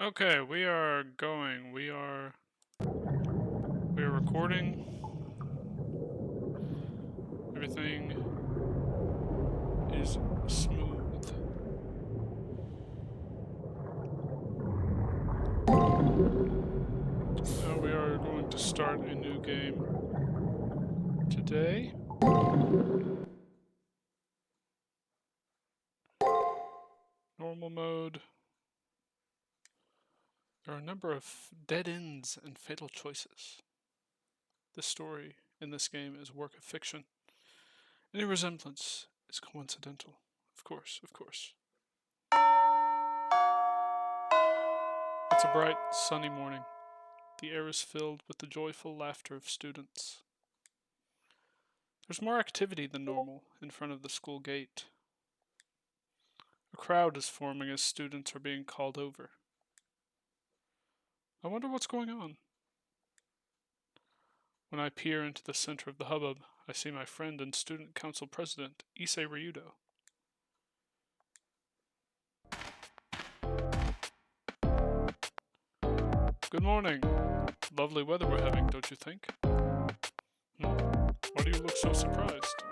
Okay, we are going. We are recording. Everything is smooth. Now we are going to start a new game today. Normal mode. There are a number of dead ends and fatal choices. The story in this game is a work of fiction. Any resemblance is coincidental. Of course, of course. It's a bright, sunny morning. The air is filled with the joyful laughter of students. There's more activity than normal in front of the school gate. A crowd is forming as students are being called over. I wonder what's going on. When I peer into the center of the hubbub, I see my friend and student council president, Issei Ryudo. Good morning. Lovely weather we're having, don't you think? Why do you look so surprised?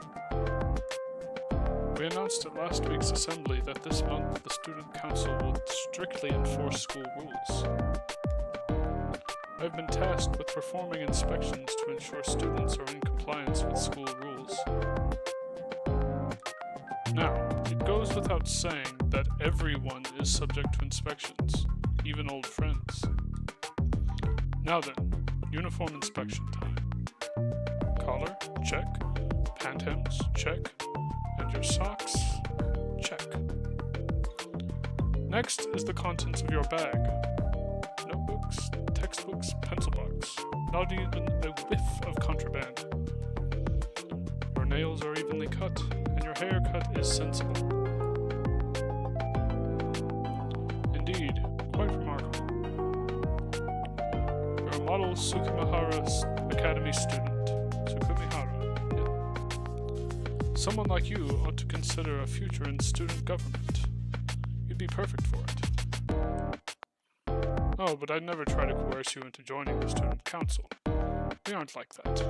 We announced at last week's assembly that this month the student council will strictly enforce school rules. I've been tasked with performing inspections to ensure students are in compliance with school rules. Now, it goes without saying that everyone is subject to inspections, even old friends. Now then, uniform inspection time. Collar, check. Pant hems, check. And your socks, check. Next is the contents of your bag. Notebooks, textbooks, pencil box. Not even a whiff of contraband. Your nails are evenly cut, and your haircut is sensible. Indeed, quite remarkable. You're a model Tsukimihara Academy student. Someone like you ought to consider a future in student government. You'd be perfect for it. Oh, but I'd never try to coerce you into joining the student council. We aren't like that.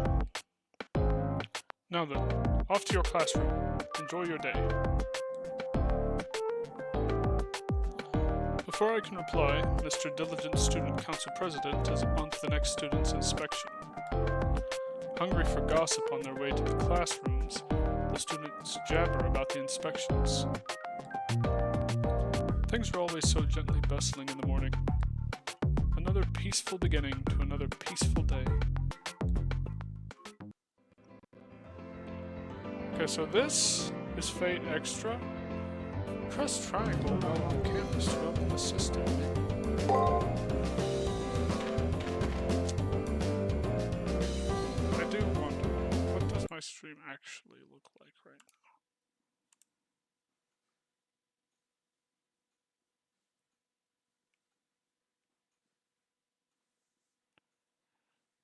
Now then, off to your classroom. Enjoy your day. Before I can reply, Mr. Diligent Student Council President is on to the next student's inspection. Hungry for gossip on their way to the classrooms, the students jabber about the inspections. Things are always so gently bustling in the morning. Another peaceful beginning to another peaceful day. Okay, so this is Fate Extra. Press triangle while on campus to open the system. I do wonder, what does my stream actually look like right now?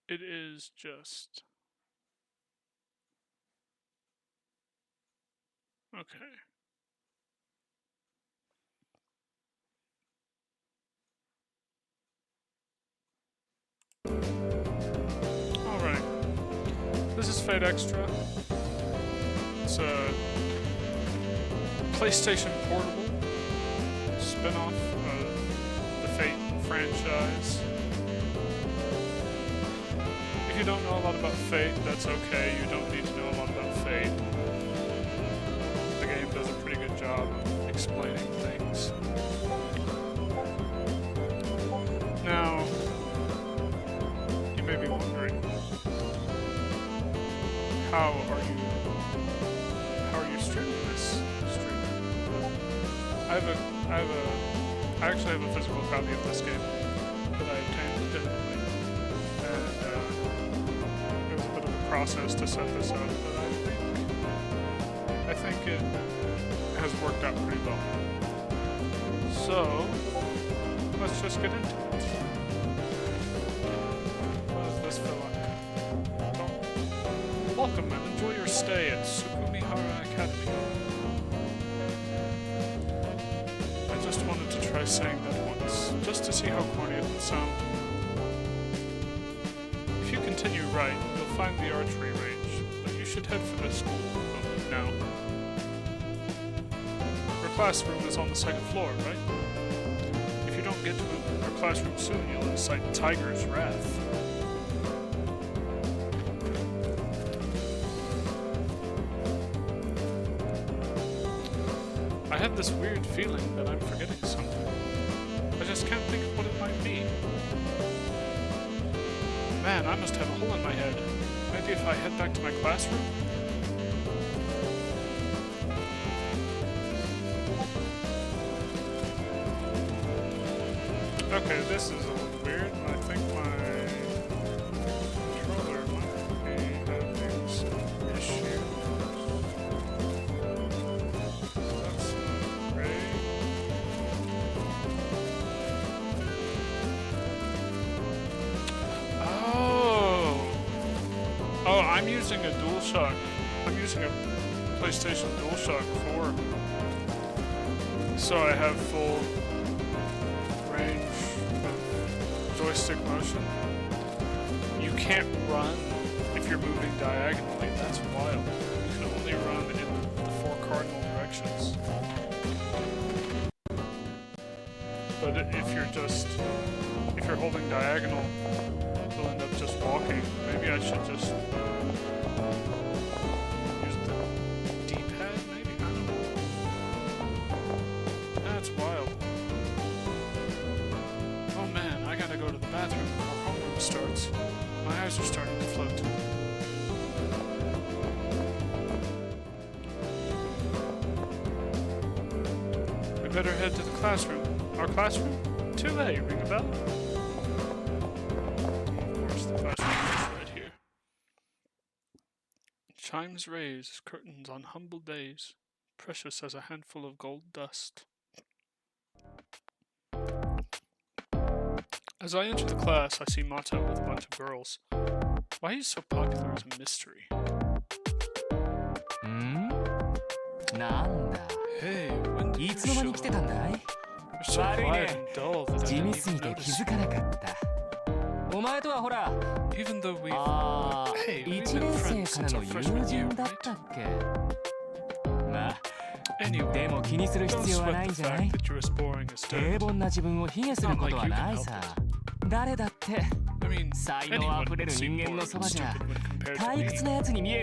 It is just... okay. Alright. This is Fate Extra. It's a PlayStation Portable spin-off of the Fate franchise. If you don't know a lot about Fate, that's okay. You don't need to know a lot about Fate. The game does a pretty good job of explaining things. Now, you may be wondering, how are you streaming this stream? I actually have a physical copy of this game that I obtained digitally, and it was a bit of a process to set this up, but I think it has worked out pretty well. So let's just get into it. What does this feel like? Well, welcome and enjoy your stay at Tsukimihara Academy. I just wanted to try saying that one once, just to see how corny it would sound. If you continue right, you'll find the archery range, but you should head for the school now. Our classroom is on the second floor, right? If you don't get to our classroom soon, you'll incite Tiger's wrath. I have this weird feeling that I'm forgetting something. I just can't think of what it might be. Man, I must have a hole in my head. Maybe if I head back to my classroom? Okay, this is a little weird, and I think my controller might be having some issues. That's not great. Oh, I'm using a DualShock. I'm using a PlayStation DualShock 4. So I have full range of joystick motion. You can't run if you're moving diagonally. That's wild. You can only run in the 4 cardinal directions. But if you're holding diagonal, you'll end up just walking. Maybe I should just use the D-pad, maybe? I don't know. That's wild. Oh man, I gotta go to the bathroom before homeroom starts. My eyes are starting to float. We better head to the classroom. Our classroom? 2A, ring a bell? Of course, the classroom is right here. Chimes raise, curtains on humble days, precious as a handful of gold dust. As I enter the class, I see Mato with a bunch of girls. Why he's so popular is a mystery. Hey, when did you show up? You're so quiet and dull that I didn't even notice you. Even though we've been friends since our freshman year, right? Anyway, don't sweat the fact that you're as boring as dirt. Not like you can help it. I mean, anyone would seem boring and stupid when compared to me.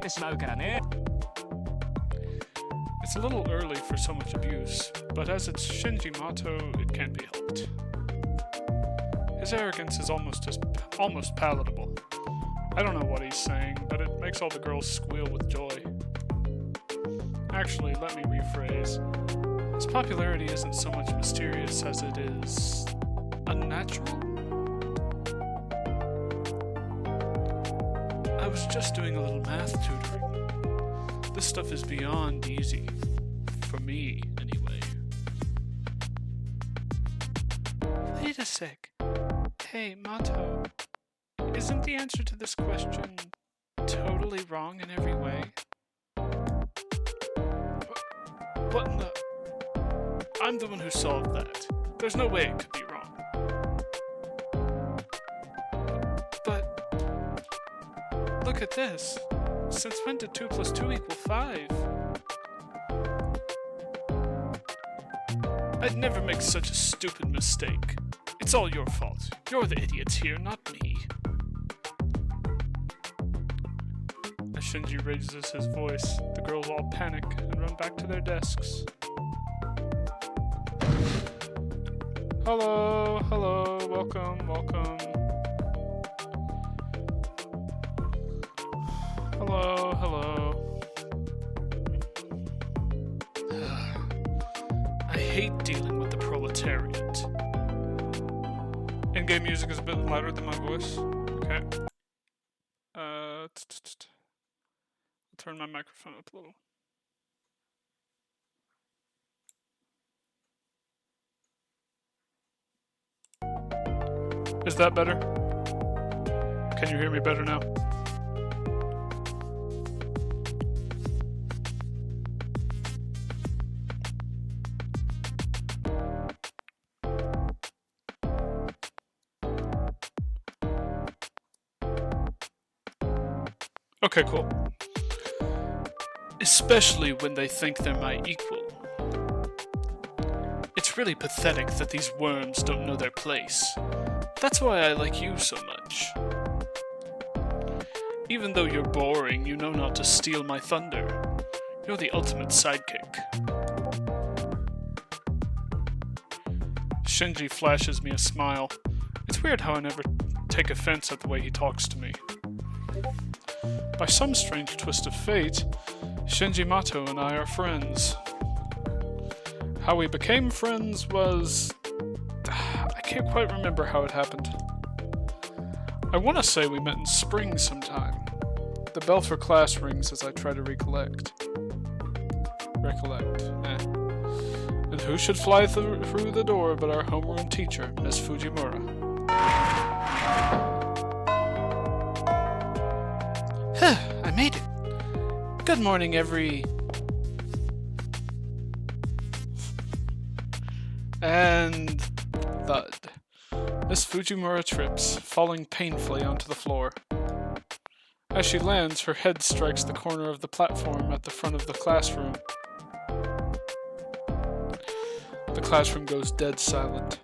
It's a little early for so much abuse, but as it's Shinji Mato, it can't be helped. His arrogance is almost palatable. I don't know what he's saying, but it makes all the girls squeal with joy. Actually, let me rephrase. His popularity isn't so much mysterious as it is unnatural. I was just doing a little math tutoring. This stuff is beyond easy. For me, anyway. Wait a sec. Hey, Mato. Isn't the answer to this question totally wrong in every way? What in the... I'm the one who solved that. There's no way it could be wrong. But... look at this. Since when did 2 plus 2 equal 5? I'd never make such a stupid mistake. It's all your fault. You're the idiots here, not me. As Shinji raises his voice, the girls all panic and run back to their desks. Hello, welcome. Hello. I hate dealing with the proletariat. In-game music is a bit louder than my voice. Okay. I'll turn my microphone up a little. Is that better? Can you hear me better now? Okay, cool. Especially when they think they're my equal. It's really pathetic that these worms don't know their place. That's why I like you so much. Even though you're boring, you know not to steal my thunder. You're the ultimate sidekick. Shinji flashes me a smile. It's weird how I never take offense at the way he talks to me. By some strange twist of fate, Shinji Mato and I are friends. How we became friends was... I can't quite remember how it happened. I want to say we met in spring sometime. The bell for class rings as I try to recollect. And who should fly through the door but our homeroom teacher, Miss Fujimura? I made it. Good morning, And... thud. Miss Fujimura trips, falling painfully onto the floor. As she lands, her head strikes the corner of the platform at the front of the classroom. The classroom goes dead silent.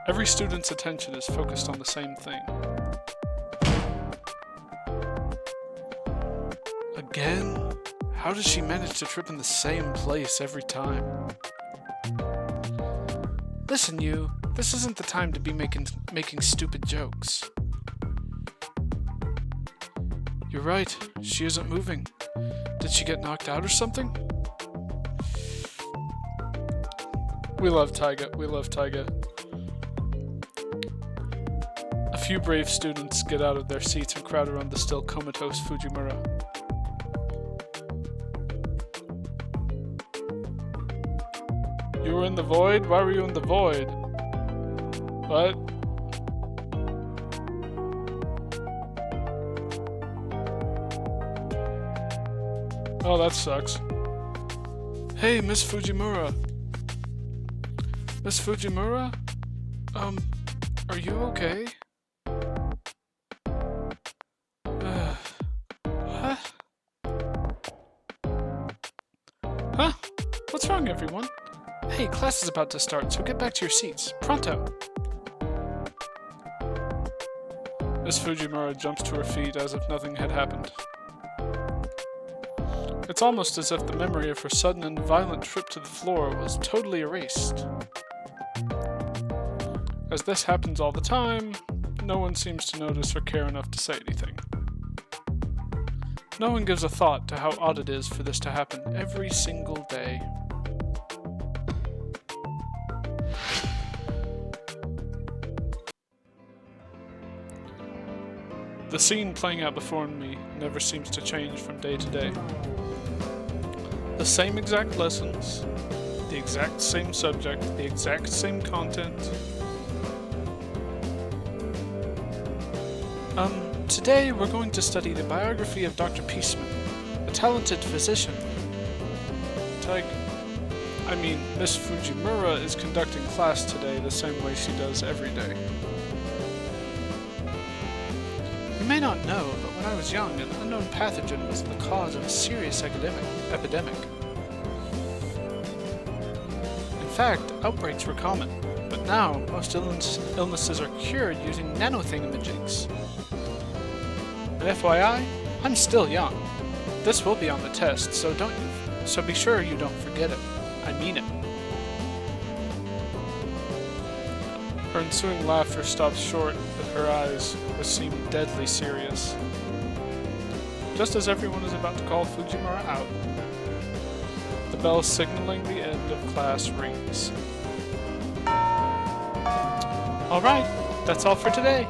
Every student's attention is focused on the same thing. Again? How does she manage to trip in the same place every time? Listen, you. This isn't the time to be making stupid jokes. You're right. She isn't moving. Did she get knocked out or something? We love Taiga. We love Taiga. A few brave students get out of their seats and crowd around the still comatose Fujimura. You were in the void? Why were you in the void? What? Oh, that sucks. Hey, Miss Fujimura. Miss Fujimura? Are you okay? Huh? Huh? What's wrong, everyone? Hey, class is about to start, so get back to your seats. Pronto! Miss Fujimura jumps to her feet as if nothing had happened. It's almost as if the memory of her sudden and violent trip to the floor was totally erased. As this happens all the time, no one seems to notice or care enough to say anything. No one gives a thought to how odd it is for this to happen every single day. The scene playing out before me never seems to change from day to day. The same exact lessons, the exact same subject, the exact same content. Today we're going to study the biography of Dr. Peaceman, a talented physician. Miss Fujimura is conducting class today the same way she does every day. You may not know, but when I was young, an unknown pathogen was the cause of a serious epidemic. In fact, outbreaks were common, but now most illnesses are cured using nanothingamajig's. And FYI, I'm still young. This will be on the test, so be sure you don't forget it. I mean it. Her ensuing laughter stops short, but her eyes seem deadly serious. Just as everyone is about to call Fujimura out, the bell signaling the end of class rings. Alright, that's all for today.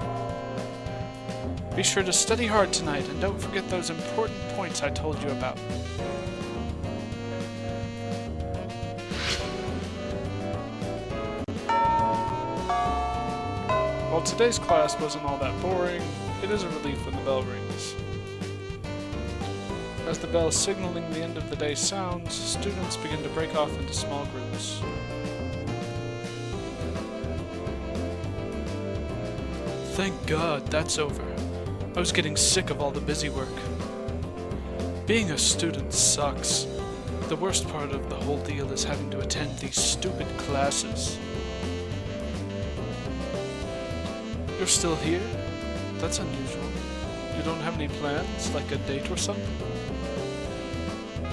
Be sure to study hard tonight and don't forget those important points I told you about. While today's class wasn't all that boring, it is a relief when the bell rings. As the bell signaling the end of the day sounds, students begin to break off into small groups. Thank God, that's over. I was getting sick of all the busy work. Being a student sucks. The worst part of the whole deal is having to attend these stupid classes. You're still here? That's unusual. You don't have any plans, like a date or something?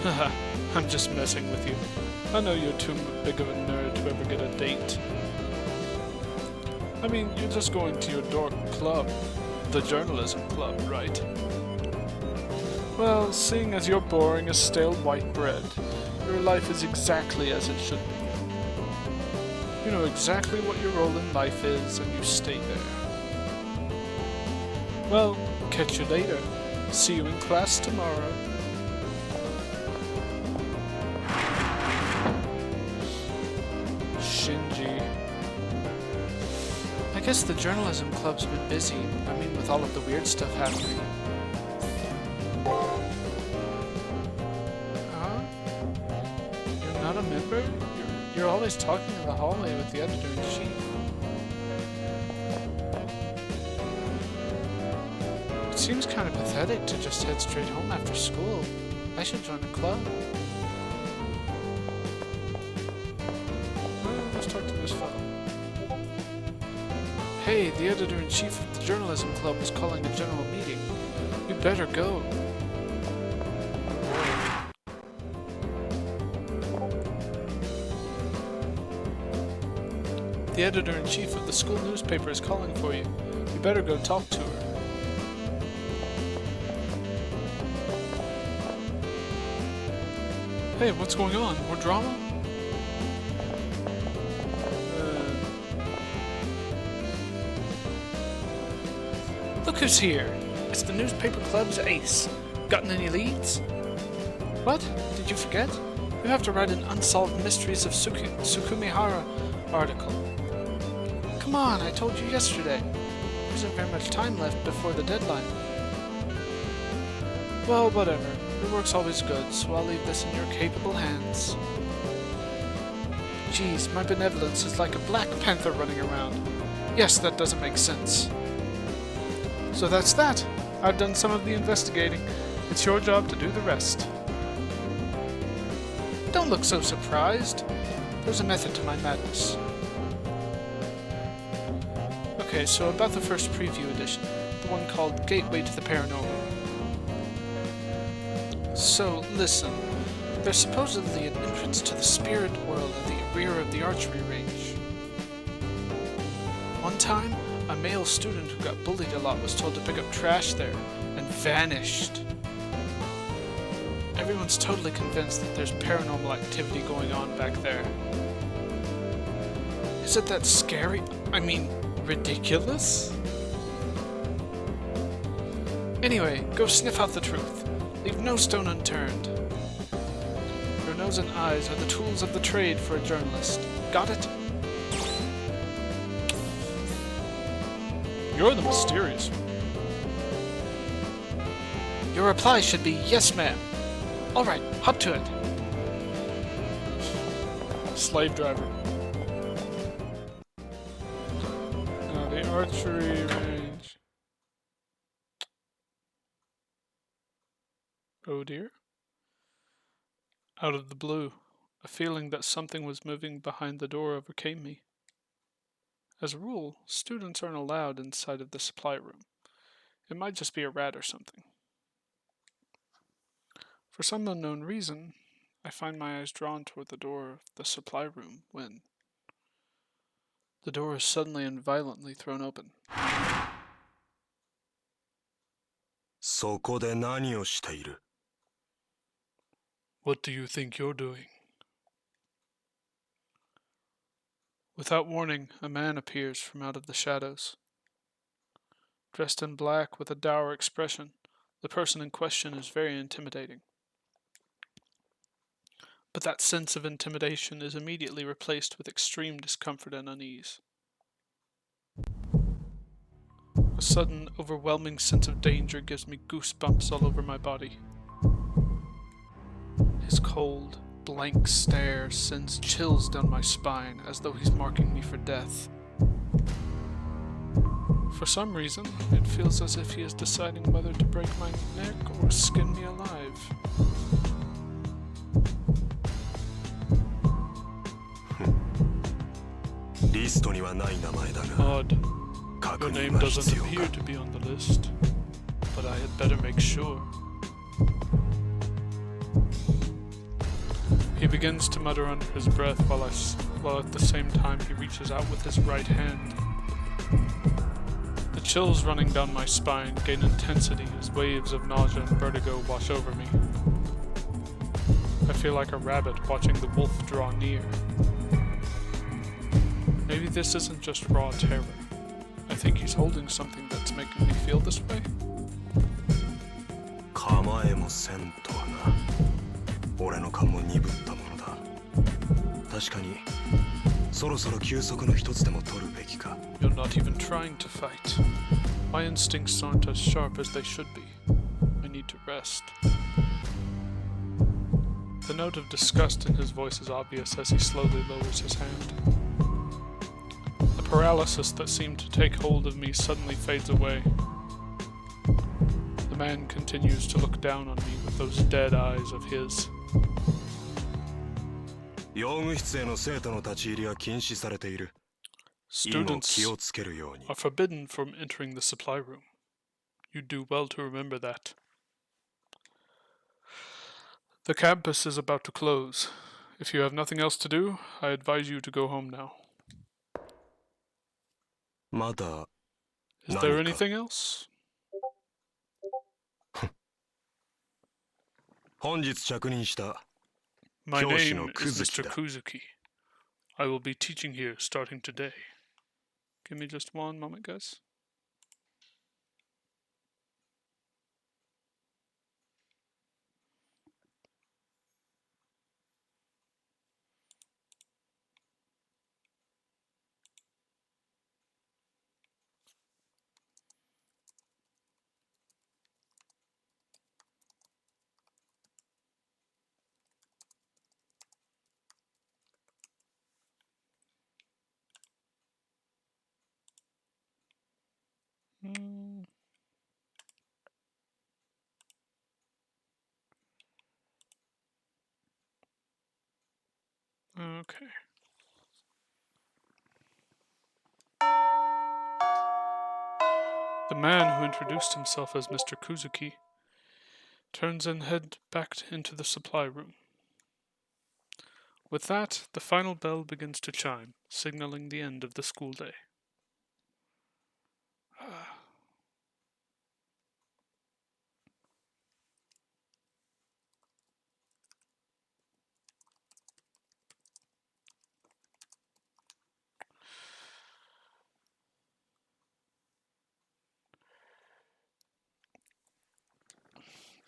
Haha, I'm just messing with you. I know you're too big of a nerd to ever get a date. I mean, you're just going to your dork club. The journalism club, right? Well, seeing as you're boring as stale white bread, your life is exactly as it should be. You know exactly what your role in life is, and you stay there. Well, catch you later. See you in class tomorrow. Shinji. I guess the journalism club's been busy. I mean, with all of the weird stuff happening. Huh? You're not a member? You're always talking in the hallway with the editor-in-chief. It seems kind of pathetic to just head straight home after school. I should join a club. Let's talk to this fellow. Hey, the editor-in-chief of the journalism club is calling a general meeting. You better go. The editor-in-chief of the school newspaper is calling for you. You better go talk to her. Hey, what's going on? More drama? Look who's here. It's the newspaper club's ace. Gotten any leads? What? Did you forget? You have to write an Unsolved Mysteries of Sukumihara article. Come on, I told you yesterday. There isn't very much time left before the deadline. Well, whatever. Your work's always good, so I'll leave this in your capable hands. Geez, my benevolence is like a Black Panther running around. Yes, that doesn't make sense. So that's that. I've done some of the investigating. It's your job to do the rest. Don't look so surprised. There's a method to my madness. Okay, so about the first preview edition, the one called Gateway to the Paranormal. So, listen, there's supposedly an entrance to the spirit world at the rear of the archery range. One time, a male student who got bullied a lot was told to pick up trash there, and vanished. Everyone's totally convinced that there's paranormal activity going on back there. Is it that scary? I mean, ridiculous? Anyway, go sniff out the truth. Leave no stone unturned. Your nose and eyes are the tools of the trade for a journalist. Got it? You're the mysterious one. Your reply should be, yes, ma'am. Alright, hop to it. Slave driver. Now the archery range. Oh dear. Out of the blue, a feeling that something was moving behind the door overcame me. As a rule, students aren't allowed inside of the supply room. It might just be a rat or something. For some unknown reason, I find my eyes drawn toward the door of the supply room when the door is suddenly and violently thrown open. そこで何をしている? What do you think you're doing? Without warning, a man appears from out of the shadows. Dressed in black with a dour expression, the person in question is very intimidating. But that sense of intimidation is immediately replaced with extreme discomfort and unease. A sudden, overwhelming sense of danger gives me goosebumps all over my body. His cold, blank stare sends chills down my spine as though he's marking me for death. For some reason, it feels as if he is deciding whether to break my neck or skin me alive. Odd. Your name doesn't appear to be on the list, but I had better make sure. He begins to mutter under his breath while at the same time he reaches out with his right hand. The chills running down my spine gain intensity as waves of nausea and vertigo wash over me. I feel like a rabbit watching the wolf draw near. Maybe this isn't just raw terror. I think he's holding something that's making me feel this way. 構えもせんとはな。俺の勘も鈍ったものだ。確かにそろそろ休息の一つでも取るべきか。You're not even trying to fight. My instincts aren't as sharp as they should be. I need to rest. The note of disgust in his voice is obvious as he slowly lowers his hand. The paralysis that seemed to take hold of me suddenly fades away. The man continues to look down on me with those dead eyes of his. 用務室への生徒の立ち入りは禁止されている。 Students are forbidden from entering the supply room. You do well to remember that. The campus is about to close. If you have nothing else to do, I advise you to go home now. まだ Is there anything else? 本日着任した My name is Mr. Kuzuki. I will be teaching here starting today. Give me just one moment, guys. Okay. The man who introduced himself as Mr. Kuzuki turns and heads back into the supply room. With that, the final bell begins to chime, signaling the end of the school day.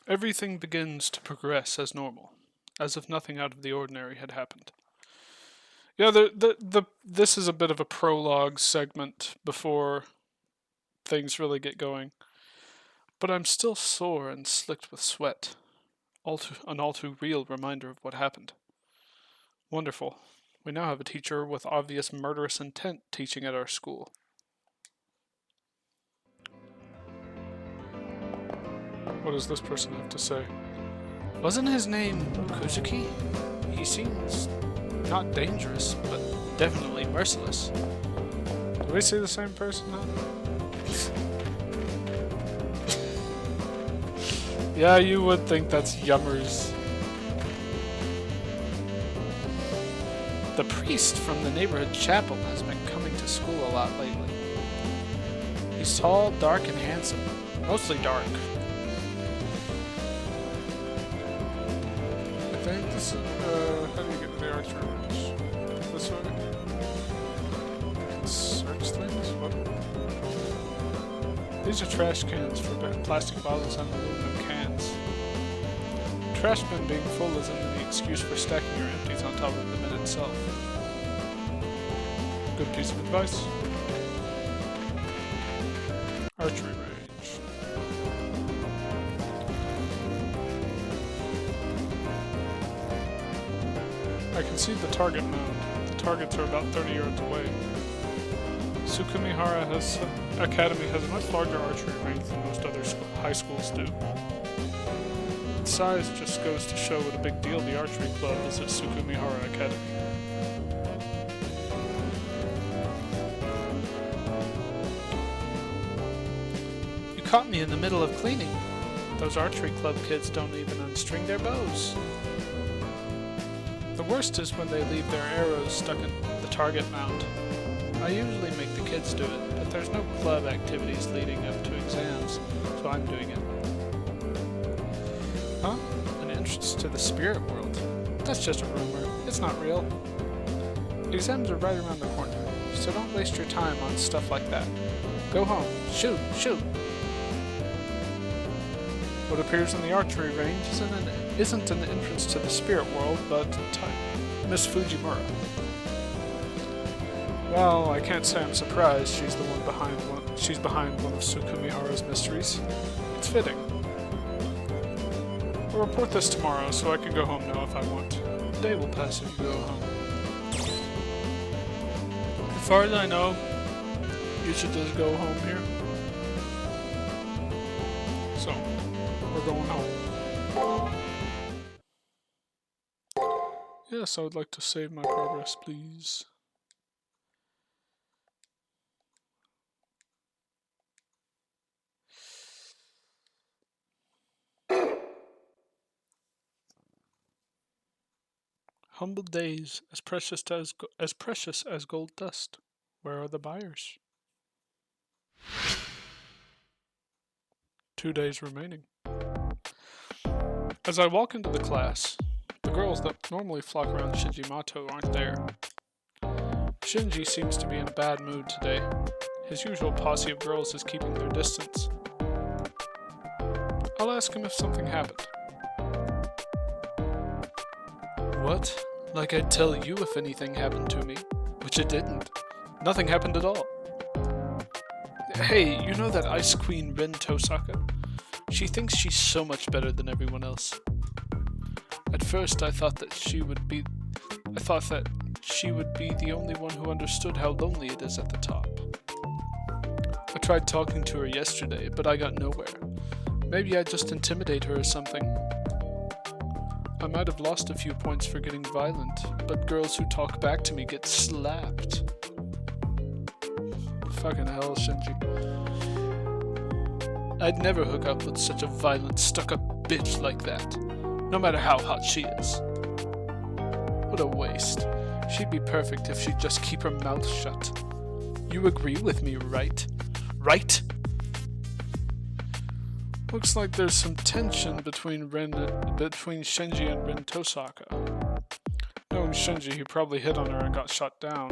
Everything begins to progress as normal, as if nothing out of the ordinary had happened. Yeah, this is a bit of a prologue segment before things really get going. But I'm still sore and slicked with sweat. An all too real reminder of what happened. Wonderful. We now have a teacher with obvious murderous intent teaching at our school. What does this person have to say? Wasn't his name Kuzuki? He seems not dangerous, but definitely merciless. Do we see the same person now? Yeah, you would think that's Yummers. The priest from the neighborhood chapel has been coming to school a lot lately. He's tall, dark, and handsome. Mostly dark. I think this is, how do you get to the archery range? This way? You can search things? What? These are trash cans for plastic bottles and aluminum cans. Trash bin being full isn't any excuse for stacking your empties on top of the bin itself. Good piece of advice. Archery range. I can see the target mound. The targets are about 30 yards away. As Sukumihara Academy has a much larger archery range than most other high schools do. Its size just goes to show what a big deal the archery club is at Sukumihara Academy. You caught me in the middle of cleaning. Those archery club kids don't even unstring their bows. The worst is when they leave their arrows stuck in the target mount. I usually make the kids do it, but there's no club activities leading up to exams, so I'm doing it. Huh? An entrance to the spirit world. That's just a rumor. It's not real. Exams are right around the corner, so don't waste your time on stuff like that. Go home. Shoot! Shoot! What appears in the archery range isn't an entrance to the spirit world, but Miss Fujimura. Well, I can't say I'm surprised she's behind one of Sukumihara's mysteries. It's fitting. I'll report this tomorrow, so I can go home now if I want. The day will pass if you go home. As far as I know, you should just go home here. So, we're going home. Yes, I would like to save my progress, please. Humble days, as precious as gold dust. Where are the buyers? 2 days remaining. As I walk into the class, the girls that normally flock around Shinji Mato aren't there. Shinji seems to be in a bad mood today. His usual posse of girls is keeping their distance. I'll ask him if something happened. What? Like I'd tell you if anything happened to me. Which it didn't. Nothing happened at all. Hey, you know that Ice Queen Rin Tosaka? She thinks she's so much better than everyone else. At first I thought that she would be the only one who understood how lonely it is at the top. I tried talking to her yesterday, but I got nowhere. Maybe I just intimidate her or something. I might have lost a few points for getting violent, but girls who talk back to me get slapped. Fucking hell, Shinji. I'd never hook up with such a violent, stuck-up bitch like that, no matter how hot she is. What a waste. She'd be perfect if she'd just keep her mouth shut. You agree with me, right? Right? Looks like there's some tension between Shinji and Rin Tosaka. Knowing Shinji, he probably hit on her and got shot down.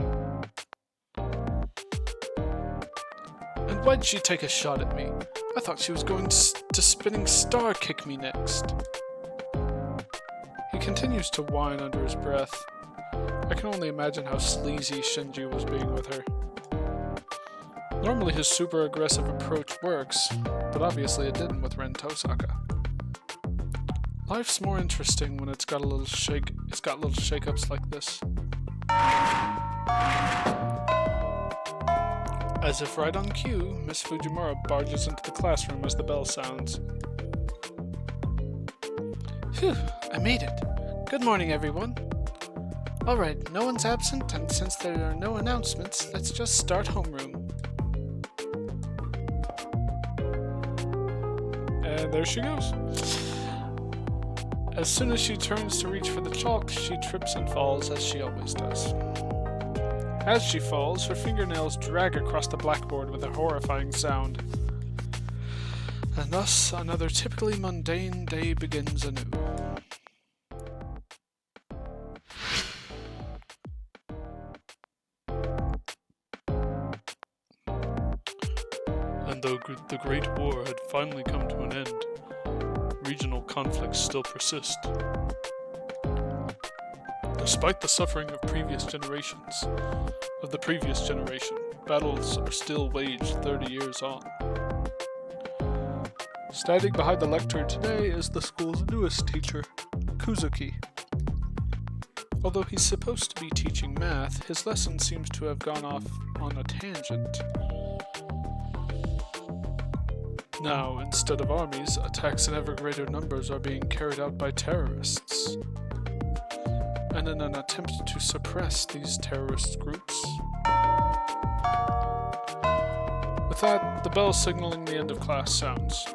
And why'd she take a shot at me? I thought she was going to spinning star kick me next. He continues to whine under his breath. I can only imagine how sleazy Shinji was being with her. Normally his super aggressive approach works, but obviously it didn't with Rin Tosaka. Life's more interesting when it's got little shake-ups like this. As if right on cue, Miss Fujimura barges into the classroom as the bell sounds. Phew, I made it. Good morning, everyone. Alright, no one's absent, and since there are no announcements, let's just start homeroom. And there she goes. As soon as she turns to reach for the chalk, she trips and falls as she always does. As she falls, her fingernails drag across the blackboard with a horrifying sound. And thus, another typically mundane day begins anew. And though the Great War had finally come to an end, regional conflicts still persist. Despite the suffering of the previous generation, battles are still waged 30 years on. Standing behind the lectern today is the school's newest teacher, Kuzuki. Although he's supposed to be teaching math, his lesson seems to have gone off on a tangent. Now, instead of armies, attacks in ever greater numbers are being carried out by terrorists. And in an attempt to suppress these terrorist groups. With that, the bell signaling the end of class sounds.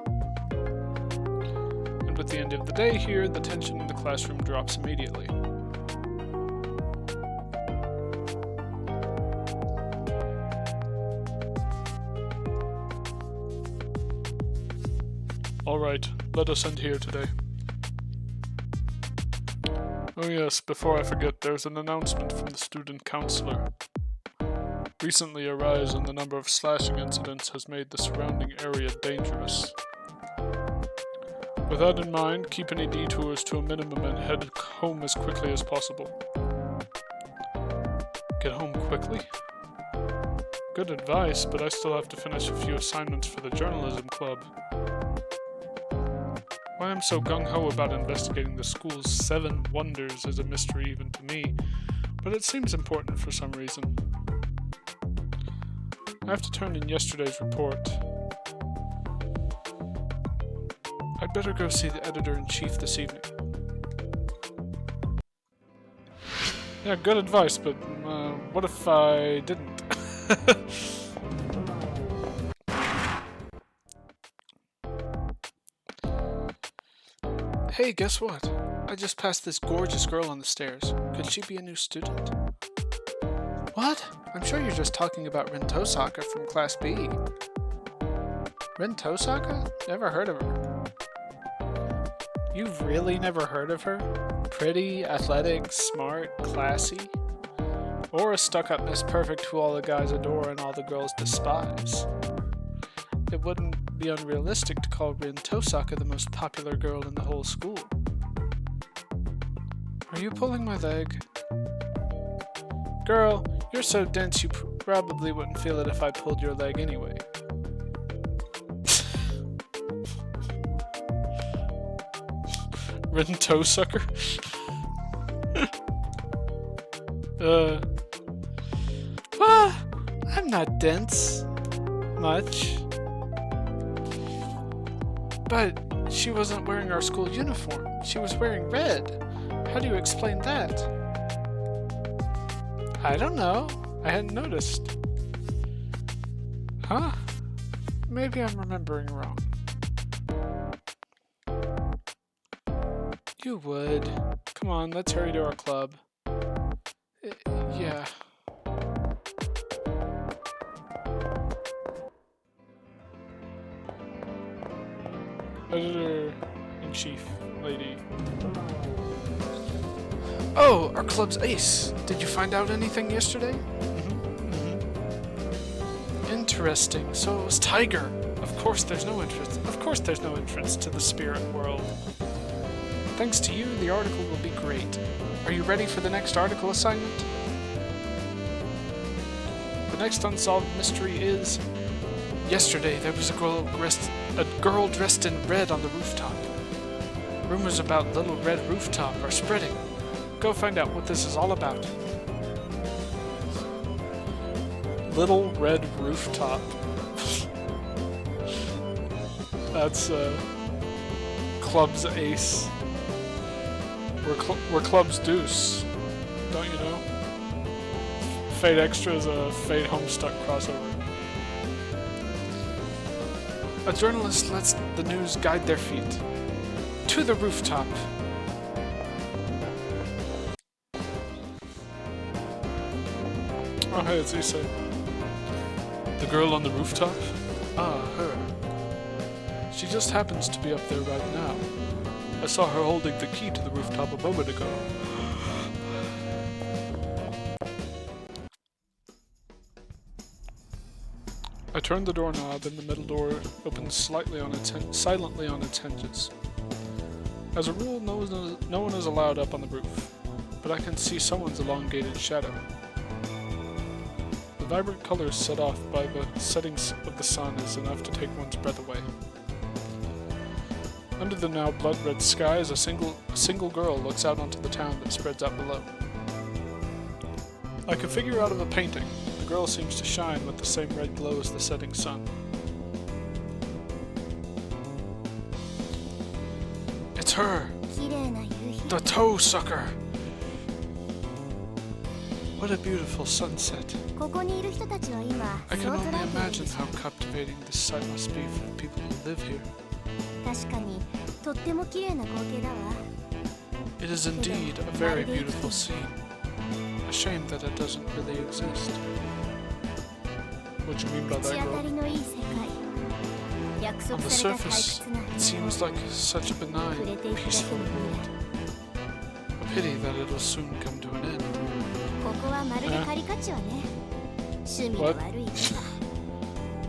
And with the end of the day here, the tension in the classroom drops immediately. Alright, let us end here today. Oh yes, before I forget, there's an announcement from the student counselor. Recently, a rise in the number of slashing incidents has made the surrounding area dangerous. With that in mind, keep any detours to a minimum and head home as quickly as possible. Get home quickly? Good advice, but I still have to finish a few assignments for the journalism club. Why I'm so gung-ho about investigating the school's 7 wonders is a mystery even to me, but it seems important for some reason. I have to turn in yesterday's report. I'd better go see the editor-in-chief this evening. Yeah, good advice, but what if I didn't? Hey, guess what? I just passed this gorgeous girl on the stairs. Could she be a new student? What? I'm sure you're just talking about Rin Tosaka from Class B. Rin Tosaka? Never heard of her. You've really never heard of her? Pretty, athletic, smart, classy? Or a stuck-up Miss Perfect who all the guys adore and all the girls despise? It wouldn't be unrealistic to call Rin Tosaka the most popular girl in the whole school. Are you pulling my leg? Girl, you're so dense you probably wouldn't feel it if I pulled your leg anyway. Rin Tosucker? I'm not dense. Much. But she wasn't wearing our school uniform. She was wearing red. How do you explain that? I don't know. I hadn't noticed. Huh? Maybe I'm remembering wrong. You would. Come on, let's hurry to our club. Yeah. Editor-in-chief, lady. Oh, our club's ace. Did you find out anything yesterday? Interesting. So it was Tiger. Of course there's no entrance. Of course there's no entrance to the spirit world. Thanks to you, the article will be great. Are you ready for the next article assignment? The next unsolved mystery is... Yesterday, there was a girl dressed in red on the rooftop. Rumors about Little Red Rooftop are spreading. Go find out what this is all about. Little Red Rooftop. That's Club's ace. We're Club's deuce. Don't you know? Fate Extra is a Fate Homestuck crossover. A journalist lets the news guide their feet. To the rooftop. Oh hey, it's Issa. The girl on the rooftop? Ah, her. She just happens to be up there right now. I saw her holding the key to the rooftop a moment ago. I turned the doorknob and the middle door opened silently on its hinges. As a rule, no one is allowed up on the roof, but I can see someone's elongated shadow. The vibrant colors set off by the settings of the sun is enough to take one's breath away. Under the now blood-red skies, a single girl looks out onto the town that spreads out below. Like a figure out of a painting, the girl seems to shine with the same red glow as the setting sun. It's her! The toe sucker! What a beautiful sunset. I can only imagine how captivating this sight must be for the people who live here. It is indeed a very beautiful scene. A shame that it doesn't really exist. What do you mean by that, girl? On the surface, it seems like such a benign, peaceful world. A pity that it'll soon come to an end. What?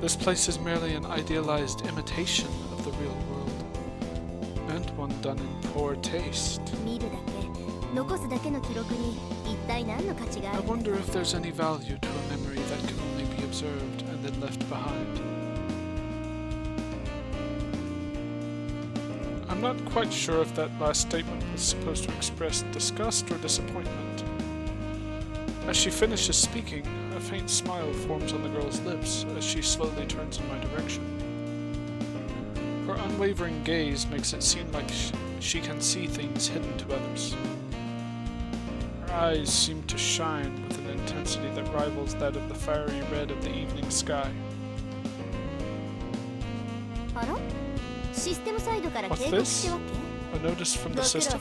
This place is merely an idealized imitation of the real world, and one done in poor taste. I wonder if there's any value to a memory that can only be observed and then left behind. I'm not quite sure if that last statement was supposed to express disgust or disappointment. As she finishes speaking, a faint smile forms on the girl's lips as she slowly turns in my direction. Her unwavering gaze makes it seem like she can see things hidden to others. Her eyes seem to shine with an intensity that rivals that of the fiery red of the evening sky. What's this? A notice from the system.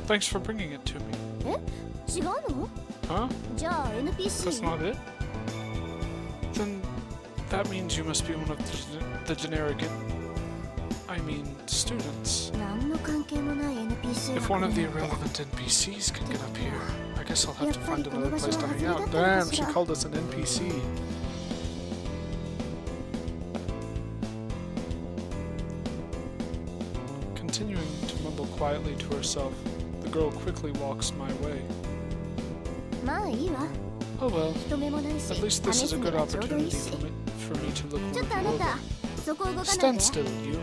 Thanks for bringing it to me. Huh? That's not it? Then that means you must be one of the generic, students. If one of the irrelevant NPCs can get up here, I guess I'll have to find another place to hang out. Damn, she called us an NPC. Continuing to mumble quietly to herself, the girl quickly walks my way. Oh well, at least this is a good opportunity for me to look one of you over. Stand still, you.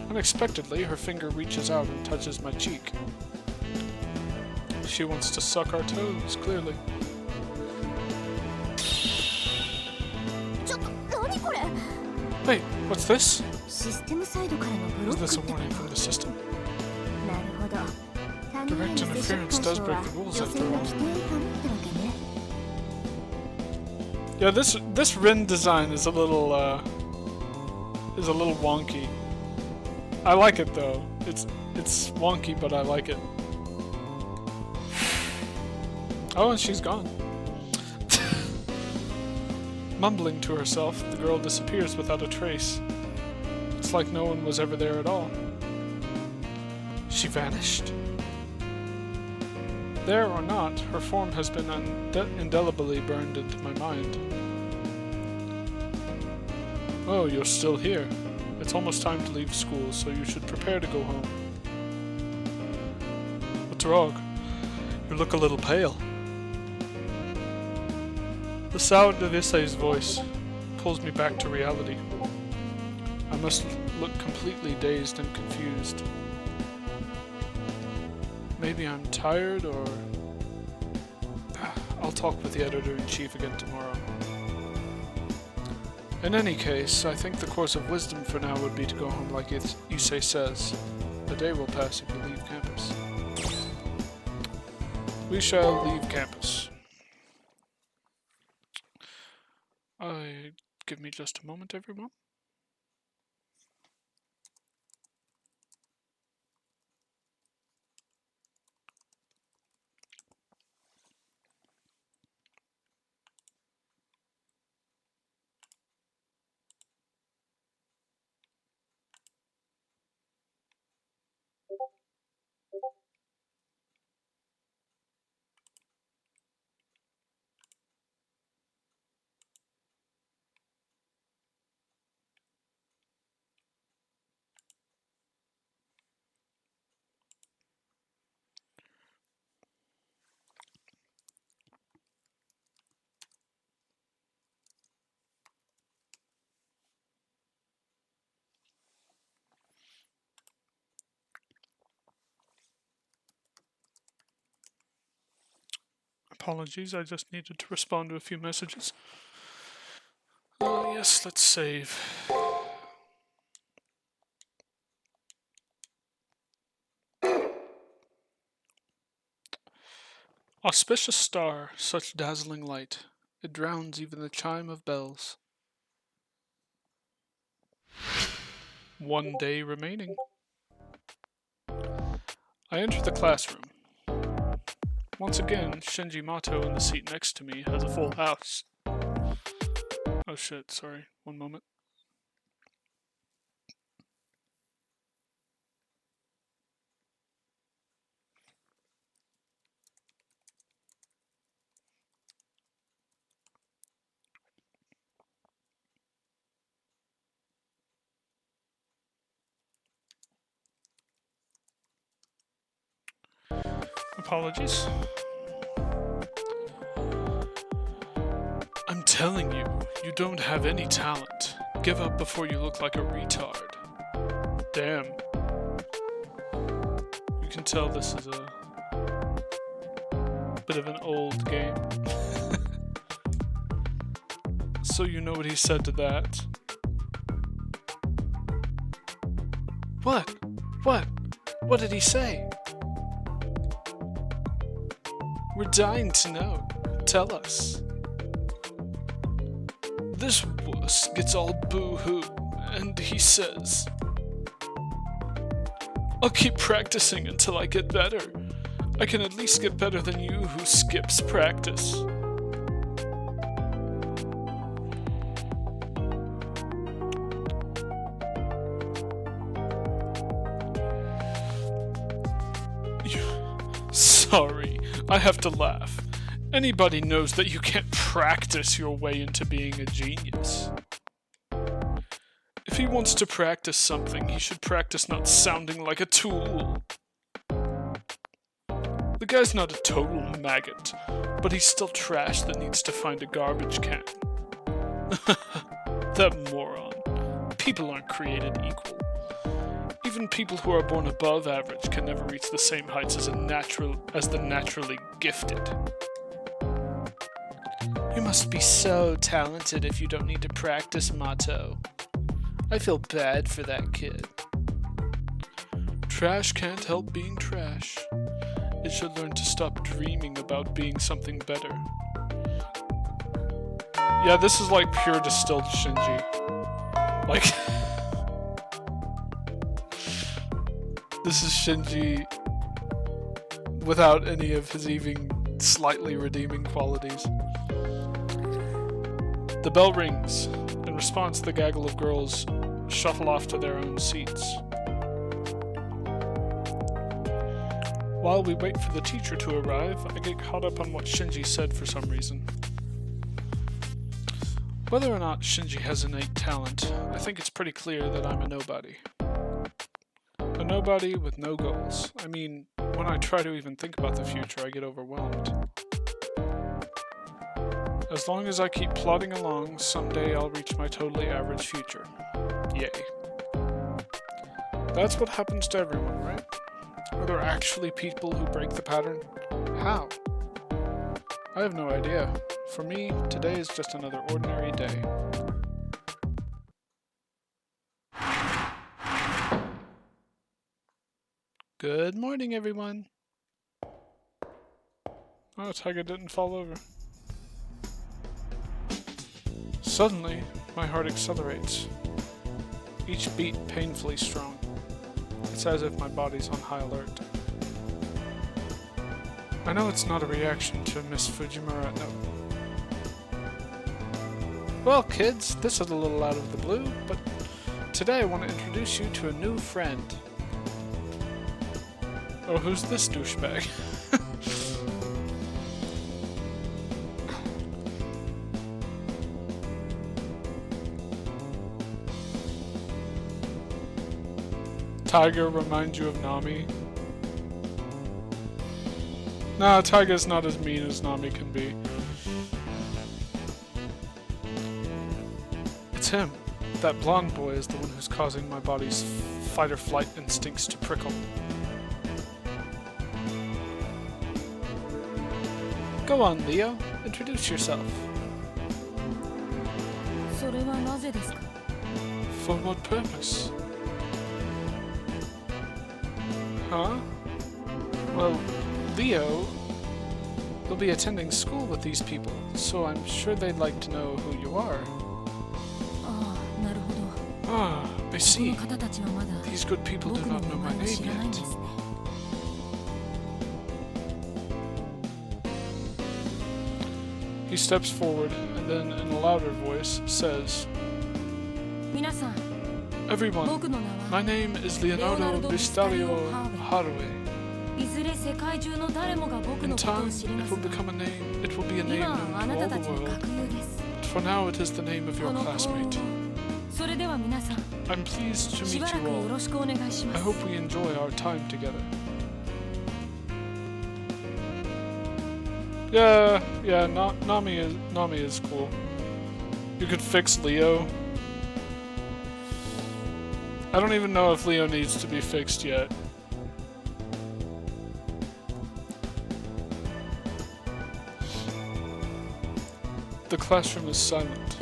Unexpectedly, her finger reaches out and touches my cheek. She wants to suck our toes, clearly. Wait, what's this? Is this a warning from the system? Direct interference does break the rules after all. Yeah, this Rin design is a little wonky. I like it though. It's wonky, but I like it. Oh, and she's gone. Mumbling to herself, the girl disappears without a trace. It's like no one was ever there at all. She vanished? There or not, her form has been indelibly burned into my mind. Oh, you're still here. It's almost time to leave school, so you should prepare to go home. What's wrong? You look a little pale. The sound of Issei's voice pulls me back to reality. I must look completely dazed and confused. Maybe I'm tired, or... I'll talk with the editor-in-chief again tomorrow. In any case, I think the course of wisdom for now would be to go home like Issei says. The day will pass if you leave campus. We shall leave campus. Give me just a moment, everyone. Apologies, I just needed to respond to a few messages. Yes, let's save. Auspicious star, such dazzling light, it drowns even the chime of bells. 1 day remaining. I enter the classroom. Once again, Shinji Mato in the seat next to me has a full house. Oh shit, sorry, one moment. Apologies. I'm telling you, you don't have any talent. Give up before you look like a retard. Damn. You can tell this is a bit of an old game. So you know what he said to that? What? What? What did he say? We're dying to know. Tell us. This wuss gets all boo-hoo, and he says, I'll keep practicing until I get better. I can at least get better than you who skips practice. Sorry, I have to laugh. Anybody knows that you can't practice your way into being a genius. If he wants to practice something, he should practice not sounding like a tool. The guy's not a total maggot, but he's still trash that needs to find a garbage can. That moron. People aren't created equal. Even people who are born above average can never reach the same heights as the naturally gifted. You must be so talented if you don't need to practice, Mato. I feel bad for that kid. Trash can't help being trash. It should learn to stop dreaming about being something better. Yeah, this is like pure distilled Shinji. Like... This is Shinji without any of his even slightly redeeming qualities. The bell rings. In response, the gaggle of girls shuffle off to their own seats. While we wait for the teacher to arrive, I get caught up on what Shinji said for some reason. Whether or not Shinji has innate talent, I think it's pretty clear that I'm a nobody. A nobody with no goals. I mean, when I try to even think about the future, I get overwhelmed. As long as I keep plodding along, someday I'll reach my totally average future. Yay. That's what happens to everyone, right? Are there actually people who break the pattern? How? I have no idea. For me, today is just another ordinary day. Good morning, everyone. Oh, Tiger didn't fall over. Suddenly, my heart accelerates. Each beat painfully strong. It's as if my body's on high alert. I know it's not a reaction to Miss Fujimura, no. Well, kids, this is a little out of the blue, but today I want to introduce you to a new friend. Oh, who's this douchebag? Tiger reminds you of Nami? Nah, Tiger's not as mean as Nami can be. It's him. That blonde boy is the one who's causing my body's fight-or-flight instincts to prickle. Go on, Leo. Introduce yourself. それはなぜですか? For what purpose? Huh? Well, Leo, you'll be attending school with these people, so I'm sure they'd like to know who you are. ああ、なるほど。 Ah, I こ see. の方たちはまだ These good people do 僕の not 名 know my 前を name 知らないんで yet. すね。He steps forward and then, in a louder voice, says, 皆さん、 Everyone, 僕の名 my は name is Leonardo Vistario Harue. いずれ世界中の誰もが僕 In のことを time, 知り it ます will become が、 a name. It will be a name 今はあ known な to た all た the ちの world. 学友です But for now, it is the name of こ your の幸運を classmate. それでは皆さん、 I'm pleased to し meet ばら you くよ all. ろしくお願いしま I す。 hope we enjoy our time together. Yeah, Nami is cool. You could fix Leo. I don't even know if Leo needs to be fixed yet. The classroom is silent.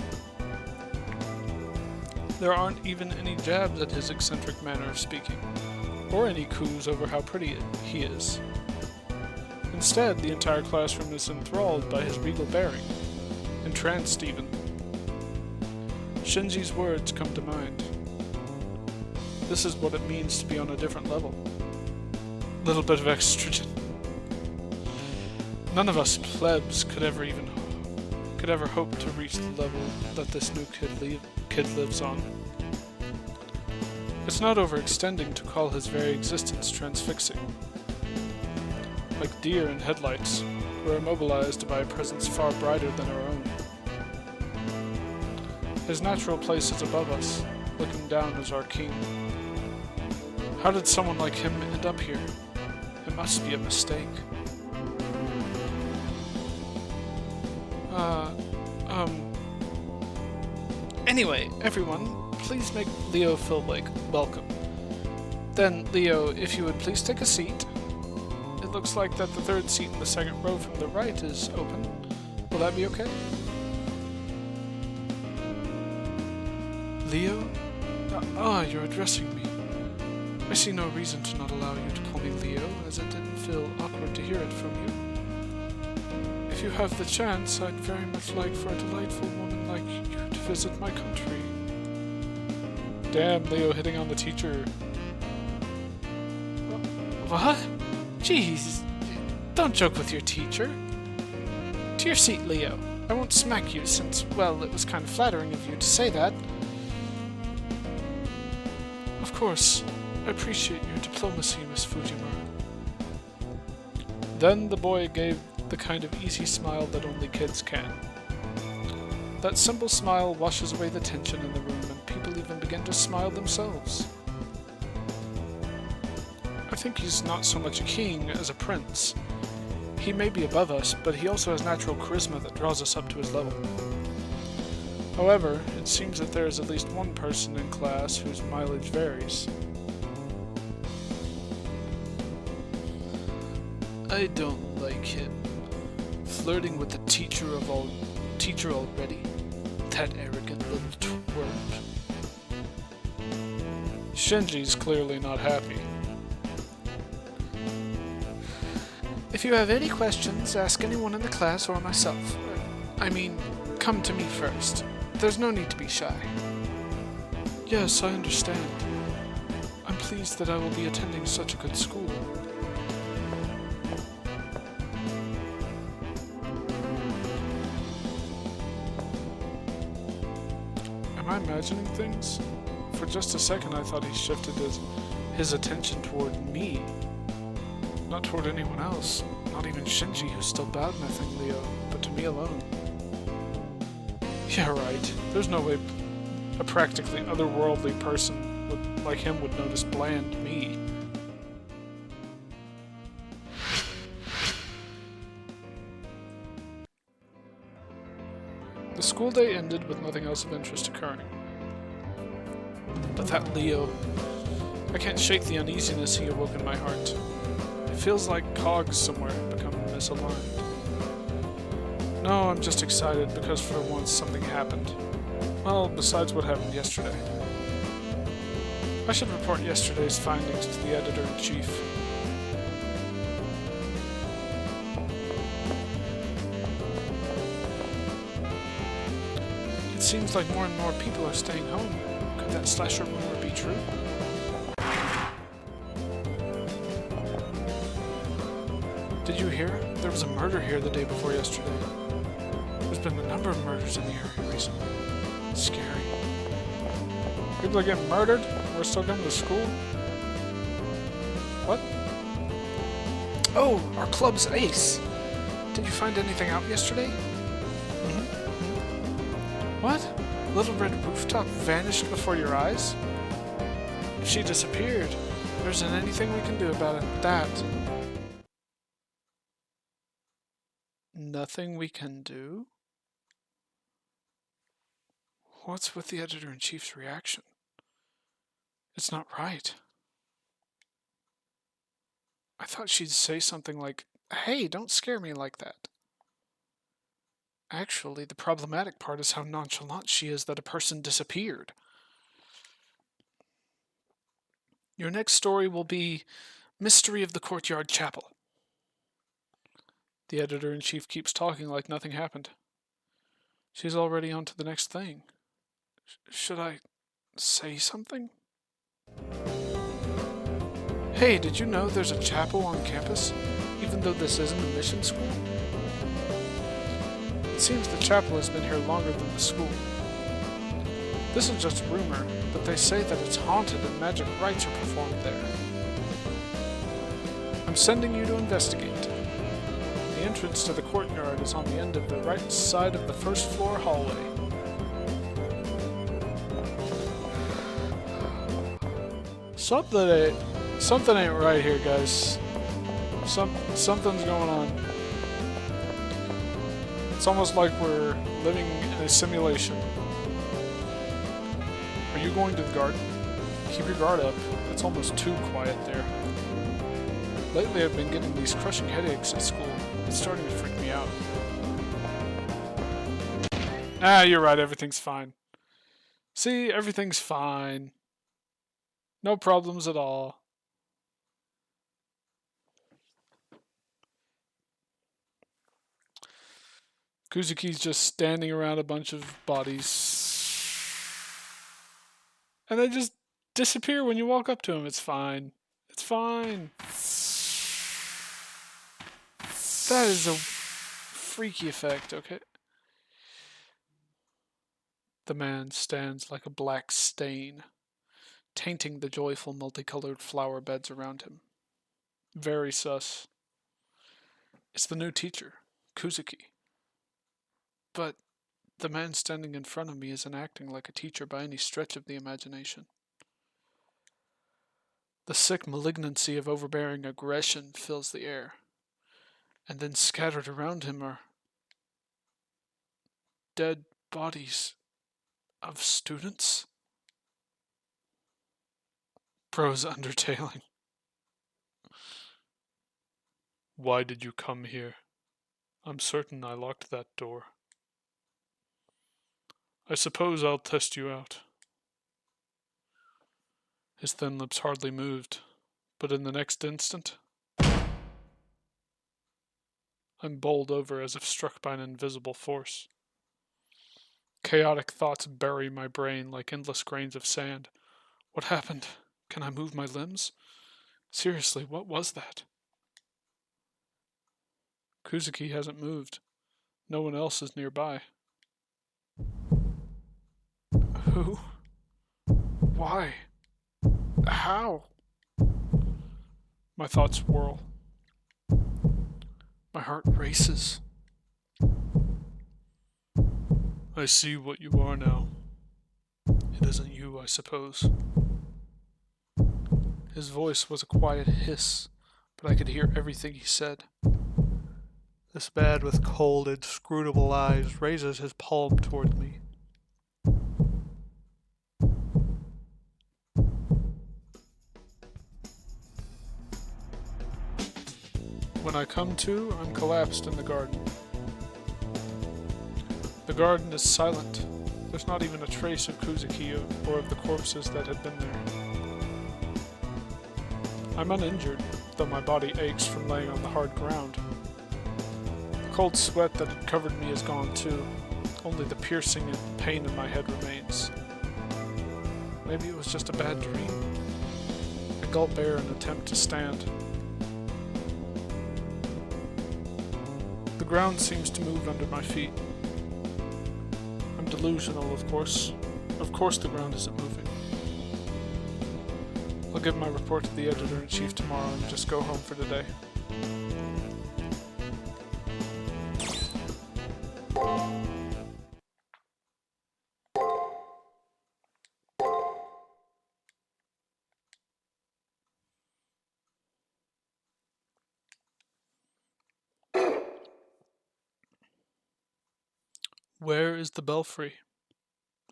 There aren't even any jabs at his eccentric manner of speaking, or any coos over how pretty he is. Instead, the entire classroom is enthralled by his regal bearing, entranced even. Shinji's words come to mind. This is what it means to be on a different level. Little bit of estrogen. None of us plebs could ever hope to reach the level that this new kid lives on. It's not overextending to call his very existence transfixing. Like deer in headlights, we're immobilized by a presence far brighter than our own. His natural place is above us, looking down as our king. How did someone like him end up here? It must be a mistake. Anyway, everyone, please make Leo feel like welcome. Then, Leo, if you would please take a seat. It looks like that the third seat in the second row from the right is open. Will that be okay? Leo? You're addressing me. I see no reason to not allow you to call me Leo, as it didn't feel awkward to hear it from you. If you have the chance, I'd very much like for a delightful woman like you to visit my country. Damn, Leo hitting on the teacher. What? Jeez, don't joke with your teacher. To your seat, Leo. I won't smack you since, well, it was kind of flattering of you to say that. Of course, I appreciate your diplomacy, Miss Fujimura. Then the boy gave the kind of easy smile that only kids can. That simple smile washes away the tension in the room, and people even begin to smile themselves. I think he's not so much a king as a prince. He may be above us, but he also has natural charisma that draws us up to his level. However, it seems that there is at least one person in class whose mileage varies. I don't like him. Flirting with the teacher already. That arrogant little twerp. Shinji's clearly not happy. If you have any questions, ask anyone in the class or myself. I mean, come to me first. There's no need to be shy. Yes, I understand. I'm pleased that I will be attending such a good school. Am I imagining things? For just a second I thought he shifted his attention toward me. Not toward anyone else. Not even Shinji, who's still bad-mouthing Leo, but to me alone. Yeah, right. There's no way a practically otherworldly person like him would notice bland me. The school day ended with nothing else of interest occurring. But that Leo... I can't shake the uneasiness he awoke in my heart. It feels like cogs somewhere have become misaligned. No, I'm just excited because for once something happened. Well, besides what happened yesterday. I should report yesterday's findings to the editor-in-chief. It seems like more and more people are staying home. Could that slasher rumor be true? Did you hear? There was a murder here the day before yesterday. There's been a number of murders in the area recently. Scary. People are getting murdered? We're still coming to school? What? Oh, our club's ace. Did you find anything out yesterday? What? Little Red Rooftop vanished before your eyes? She disappeared. There isn't anything we can do about it. That. Nothing we can do? What's with the editor-in-chief's reaction? It's not right. I thought she'd say something like, "Hey, don't scare me like that." Actually, the problematic part is how nonchalant she is that a person disappeared. Your next story will be Mystery of the Courtyard Chapel. The editor-in-chief keeps talking like nothing happened. She's already on to the next thing. Should I say something? Hey, did you know there's a chapel on campus, even though this isn't a mission school? It seems the chapel has been here longer than the school. This is just rumor, but they say that it's haunted and magic rites are performed there. I'm sending you to investigate. The entrance to the courtyard is on the end of the right side of the first floor hallway. Something ain't right here, guys. Something's going on. It's almost like we're living in a simulation. Are you going to the garden? Keep your guard up. It's almost too quiet there. Lately I've been getting these crushing headaches at school. It's starting to freak me out. Ah, you're right. Everything's fine. See, everything's fine. No problems at all. Kuzuki's just standing around a bunch of bodies. And they just disappear when you walk up to him. It's fine. It's fine. That is a freaky effect, okay? The man stands like a black stain, tainting the joyful multicolored flower beds around him. Very sus. It's the new teacher, Kuzuki. But the man standing in front of me isn't acting like a teacher by any stretch of the imagination. The sick malignancy of overbearing aggression fills the air, and then scattered around him are dead bodies of students. Prose undertailing. Why did you come here? I'm certain I locked that door. I suppose I'll test you out. His thin lips hardly moved, but in the next instant, I'm bowled over as if struck by an invisible force. Chaotic thoughts bury my brain like endless grains of sand. What happened? Can I move my limbs? Seriously, what was that? Kuzuki hasn't moved. No one else is nearby. Who? Why? How? My thoughts whirl. My heart races. I see what you are now. It isn't you, I suppose. His voice was a quiet hiss, but I could hear everything he said. This man with cold, inscrutable eyes raises his palm toward me. When I come to, I'm collapsed in the garden. The garden is silent. There's not even a trace of Kuzuki or of the corpses that had been there. I'm uninjured, though my body aches from laying on the hard ground. The cold sweat that had covered me is gone too. Only the piercing and pain in my head remains. Maybe it was just a bad dream. I gulp air in an attempt to stand. The ground seems to move under my feet. I'm delusional, of course. Of course the ground isn't moving. I'll give my report to the editor-in-chief tomorrow and just go home for today. Where is the belfry?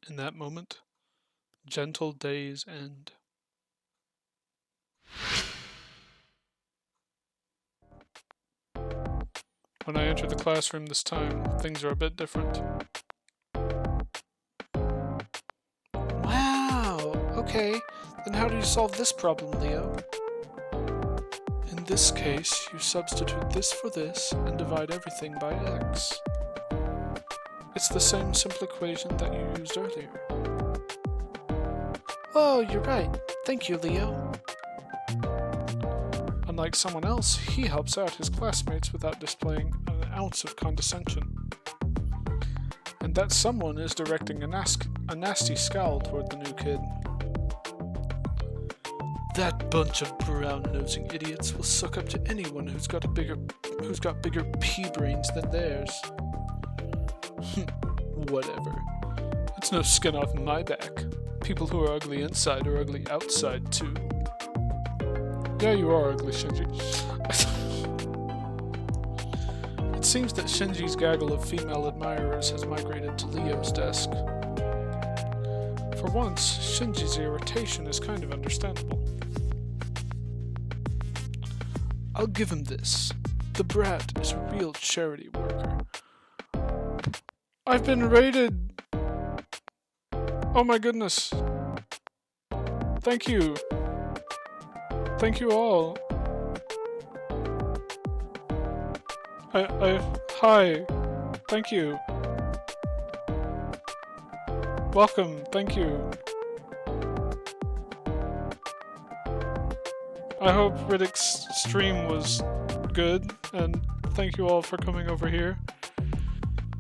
In that moment, gentle days end. When I enter the classroom this time, things are a bit different. Wow! Okay, then how do you solve this problem, Leo? In this case, you substitute this for this and divide everything by x. It's the same simple equation that you used earlier. Oh, you're right. Thank you, Leo. Unlike someone else, he helps out his classmates without displaying an ounce of condescension. And that someone is directing a nasty scowl toward the new kid. That bunch of brown-nosing idiots will suck up to anyone who's got bigger pea brains than theirs. Whatever. It's no skin off my back. People who are ugly inside are ugly outside, too. Yeah, you are ugly, Shinji. It seems that Shinji's gaggle of female admirers has migrated to Leo's desk. For once, Shinji's irritation is kind of understandable. I'll give him this. The brat is a real charity worker. I've been raided! Oh my goodness. Thank you. Thank you all. Hi. Thank you. Welcome. Thank you. I hope Riddick's stream was good, and thank you all for coming over here.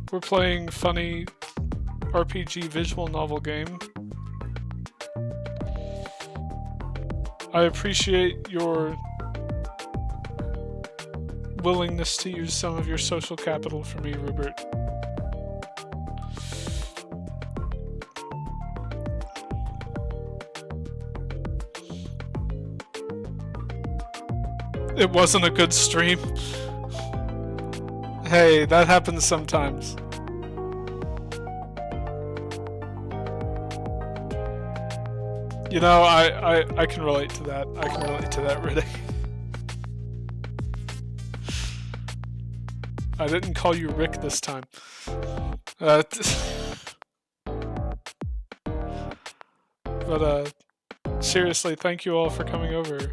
We're playing funny RPG visual novel game. I appreciate your willingness to use some of your social capital for me, Rupert. It wasn't a good stream. Hey, that happens sometimes. You know, I can relate to that. I can relate to that, Riddick. I didn't call you Rick this time. But seriously, thank you all for coming over.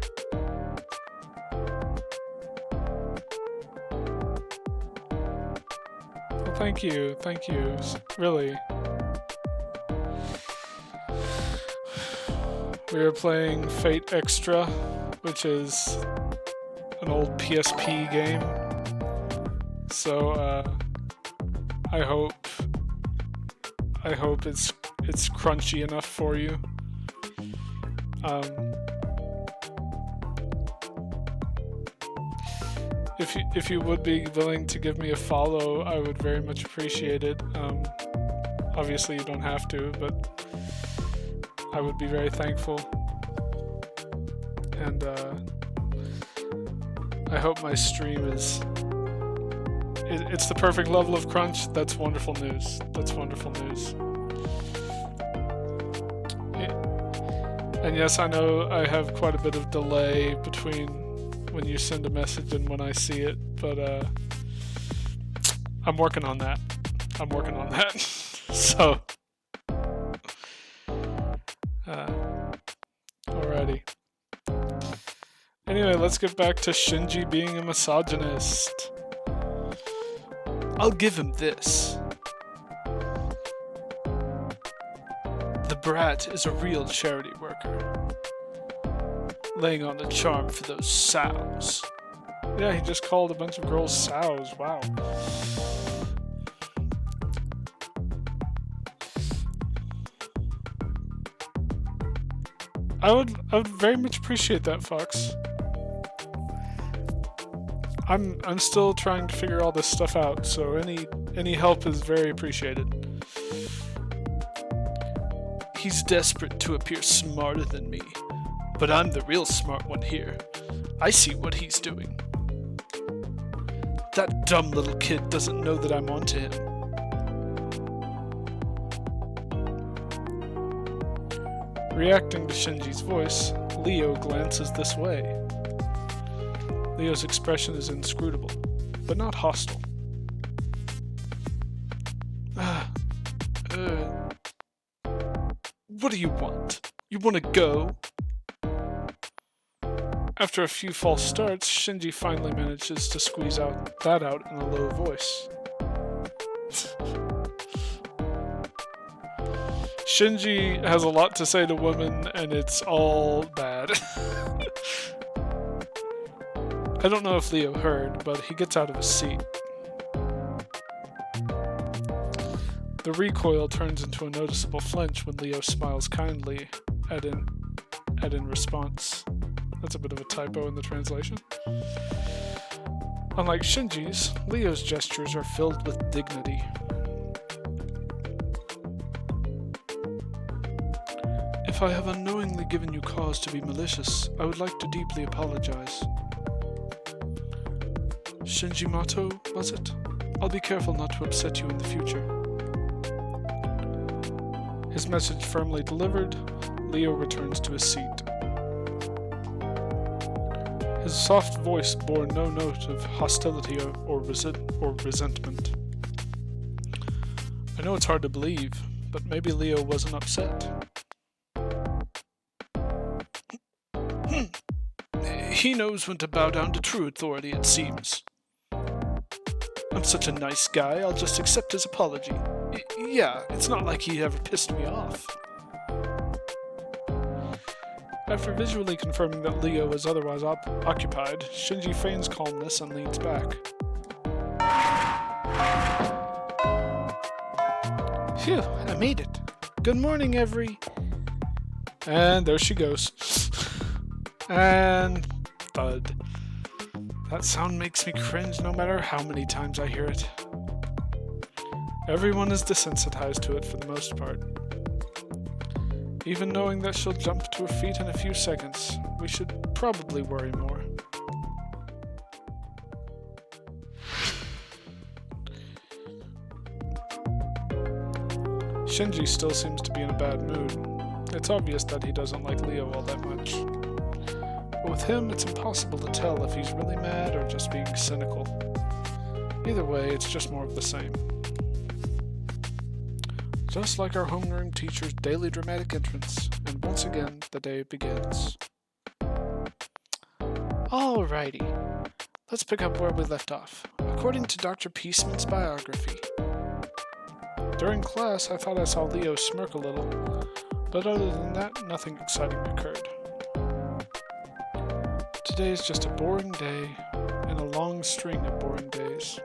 Well, thank you, really. We are playing Fate Extra, which is an old PSP game. So I hope it's crunchy enough for you. If you would be willing to give me a follow, I would very much appreciate it. Obviously you don't have to, but I would be very thankful. And I hope my stream is... It's the perfect level of crunch. That's wonderful news. That's wonderful news. And yes, I know I have quite a bit of delay between when you send a message and when I see it, but I'm working on that. I'm working on that. So, alrighty. Anyway, let's get back to Shinji being a misogynist. I'll give him this. The brat is a real charity worker, laying on the charm for those sows. Yeah, he just called a bunch of girls sows. Wow. I would very much appreciate that, Fox. I'm still trying to figure all this stuff out, so any help is very appreciated. He's desperate to appear smarter than me, but I'm the real smart one here. I see what he's doing. That dumb little kid doesn't know that I'm onto him. Reacting to Shinji's voice, Leo glances this way. Leo's expression is inscrutable, but not hostile. What do you want? You want to go? After a few false starts, Shinji finally manages to squeeze that out in a low voice. Shinji has a lot to say to women, and it's all bad. I don't know if Leo heard, but he gets out of his seat. The recoil turns into a noticeable flinch when Leo smiles kindly at in response. That's a bit of a typo in the translation. Unlike Shinji's, Leo's gestures are filled with dignity. If I have unknowingly given you cause to be malicious, I would like to deeply apologize. Shinji Mato, was it? I'll be careful not to upset you in the future. His message firmly delivered, Leo returns to his seat. His soft voice bore no note of hostility or resentment. I know it's hard to believe, but maybe Leo wasn't upset. He knows when to bow down to true authority, it seems. I'm such a nice guy, I'll just accept his apology. Yeah, it's not like he ever pissed me off. After visually confirming that Leo is otherwise occupied, Shinji feigns calmness and leans back. Phew, I made it. Good morning, And there she goes. And thud. That sound makes me cringe no matter how many times I hear it. Everyone is desensitized to it for the most part. Even knowing that she'll jump to her feet in a few seconds, we should probably worry more. Shinji still seems to be in a bad mood. It's obvious that he doesn't like Leo all that much. But with him, it's impossible to tell if he's really mad or just being cynical. Either way, it's just more of the same. Just like our homeroom teacher's daily dramatic entrance, and once again, the day begins. Alrighty, let's pick up where we left off. According to Dr. Peaceman's biography. During class, I thought I saw Leo smirk a little, but other than that, nothing exciting occurred. Today is just a boring day, and a long string of boring days.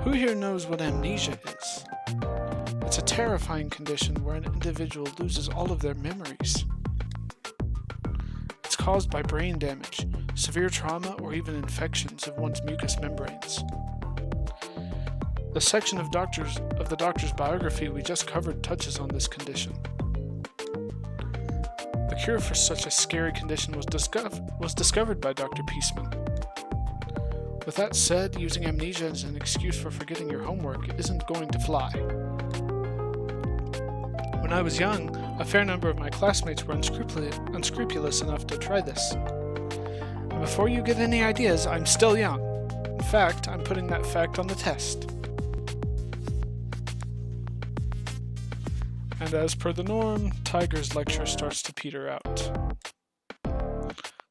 Who here knows what amnesia is? It's a terrifying condition where an individual loses all of their memories. It's caused by brain damage, severe trauma, or even infections of one's mucous membranes. The section of the doctor's biography we just covered touches on this condition. The cure for such a scary condition was discovered by Dr. Peaceman. With that said, using amnesia as an excuse for forgetting your homework isn't going to fly. When I was young, a fair number of my classmates were unscrupulous enough to try this. And before you get any ideas, I'm still young. In fact, I'm putting that fact on the test. And as per the norm, Tiger's lecture starts to peter out.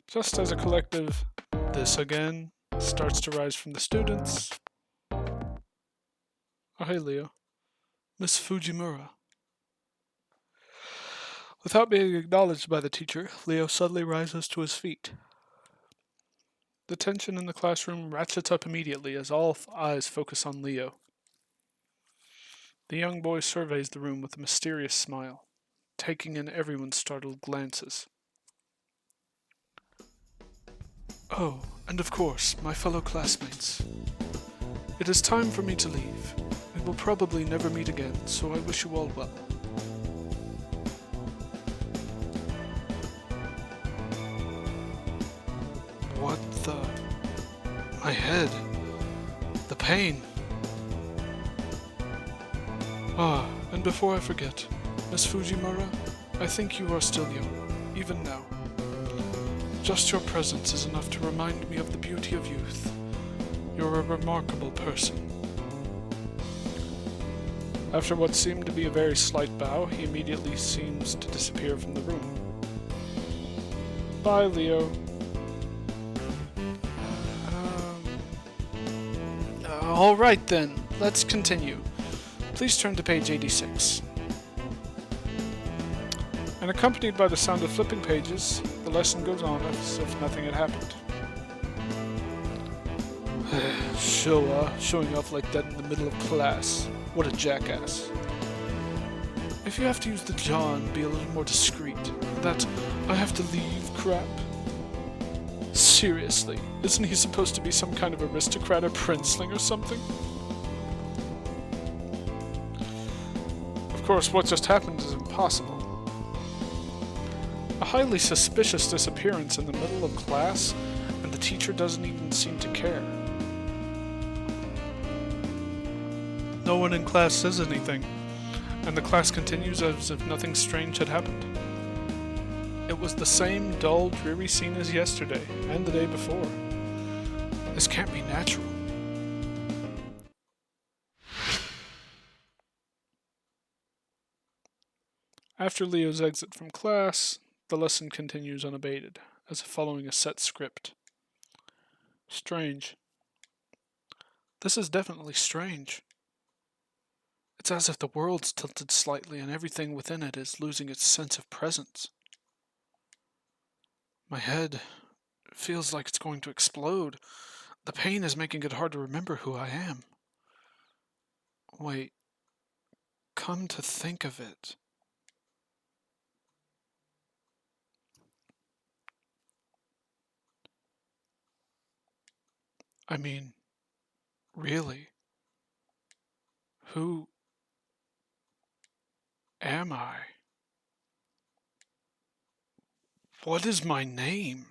Just as a collective, this again, starts to rise from the students. Oh, hey, Leo. Miss Fujimura. Without being acknowledged by the teacher, Leo suddenly rises to his feet. The tension in the classroom ratchets up immediately as all eyes focus on Leo. The young boy surveys the room with a mysterious smile, taking in everyone's startled glances. Oh, and of course, my fellow classmates. It is time for me to leave. We will probably never meet again, so I wish you all well. What the... My head. The pain. Ah, and before I forget, Miss Fujimura, I think you are still young, even now. Just your presence is enough to remind me of the beauty of youth. You're a remarkable person. After what seemed to be a very slight bow, he immediately seems to disappear from the room. Bye, Leo. Alright then, let's continue. Please turn to page 86. And accompanied by the sound of flipping pages, the lesson goes on as if nothing had happened. Showing off like that in the middle of class. What a jackass. If you have to use the John, be a little more discreet. That I have to leave crap. Seriously, isn't he supposed to be some kind of aristocrat or princeling or something? Of course, what just happened is impossible. A highly suspicious disappearance in the middle of class, and the teacher doesn't even seem to care. No one in class says anything, and the class continues as if nothing strange had happened. It was the same dull, dreary scene as yesterday, and the day before. This can't be natural. After Leo's exit from class, the lesson continues unabated, as if following a set script. Strange. This is definitely strange. It's as if the world's tilted slightly and everything within it is losing its sense of presence. My head feels like it's going to explode. The pain is making it hard to remember who I am. Wait, come to think of it. I mean, really? Who am I? What is my name?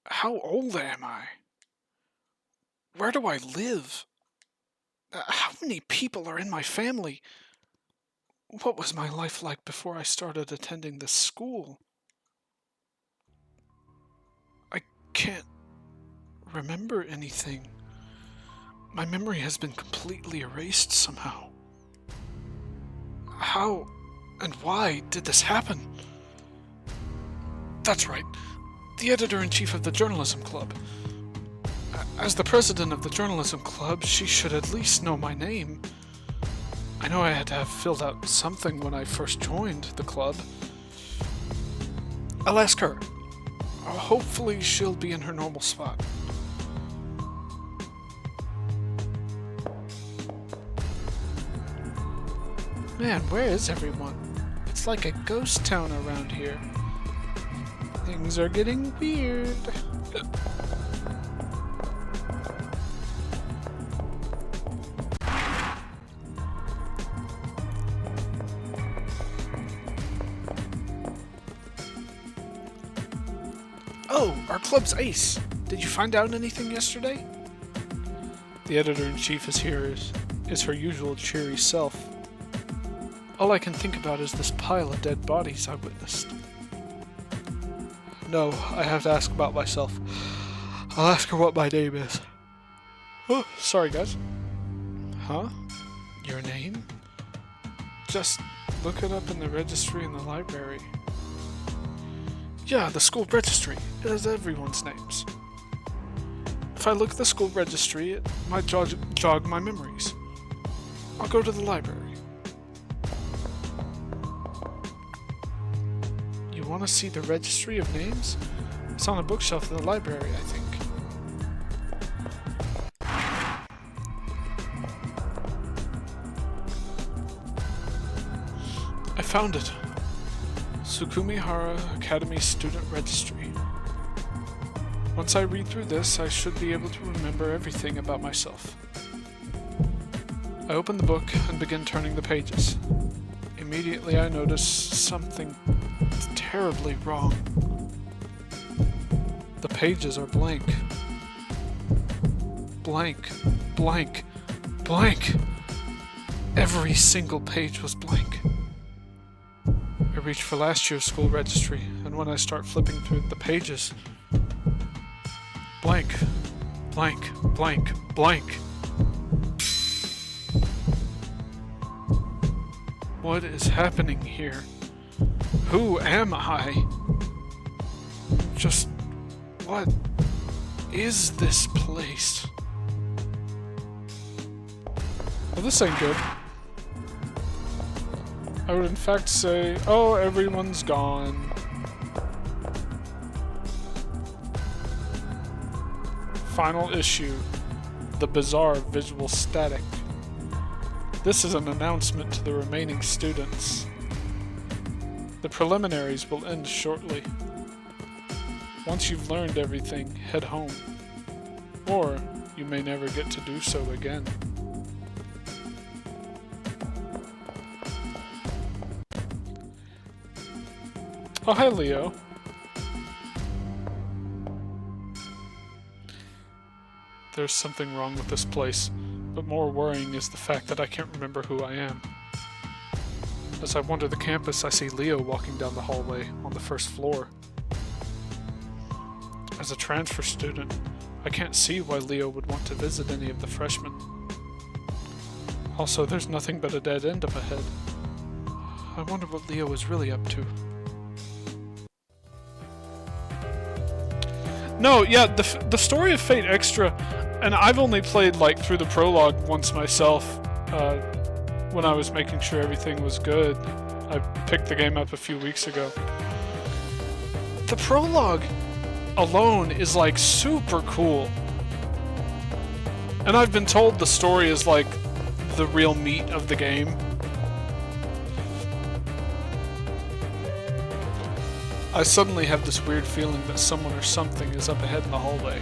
How old am I? Where do I live? How many people are in my family? What was my life like before I started attending this school? I can't remember anything. My memory has been completely erased somehow. How and why did this happen? That's right, the editor-in-chief of the journalism club. As the president of the journalism club, she should at least know my name. I know I had to have filled out something when I first joined the club. I'll ask her. Hopefully she'll be in her normal spot. Man, where is everyone? It's like a ghost town around here. Things are getting weird. Oh, our club's ace. Did you find out anything yesterday? The editor-in-chief is her usual cheery self. All I can think about is this pile of dead bodies I witnessed. No, I have to ask about myself. I'll ask her what my name is. Oh, sorry, guys. Huh? Your name? Just look it up in the registry in the library. Yeah, the school registry. It has everyone's names. If I look at the school registry, it might jog my memories. I'll go to the library. You want to see the registry of names? It's on a bookshelf in the library, I think. I found it. Sukumihara Academy Student Registry. Once I read through this, I should be able to remember everything about myself. I open the book and begin turning the pages. Immediately I notice something terribly wrong. The pages are blank. Blank, blank, blank. Every single page was blank. I reach for last year's school registry, and when I start flipping through the pages, blank, blank, blank, blank. What is happening here? Who am I? Just what is this place? Well, this ain't good. I would in fact say, oh, everyone's gone. Final issue. The bizarre visual static. This is an announcement to the remaining students. The preliminaries will end shortly. Once you've learned everything, head home. Or you may never get to do so again. Oh, hi, Leo. There's something wrong with this place, but more worrying is the fact that I can't remember who I am. As I wander the campus, I see Leo walking down the hallway on the first floor. As a transfer student, I can't see why Leo would want to visit any of the freshmen. Also, there's nothing but a dead end up ahead. I wonder what Leo is really up to. No, yeah, the story of Fate Extra, and I've only played like through the prologue once myself, when I was making sure everything was good. I picked the game up a few weeks ago. The prologue alone is like super cool. And I've been told the story is like the real meat of the game. I suddenly have this weird feeling that someone or something is up ahead in the hallway.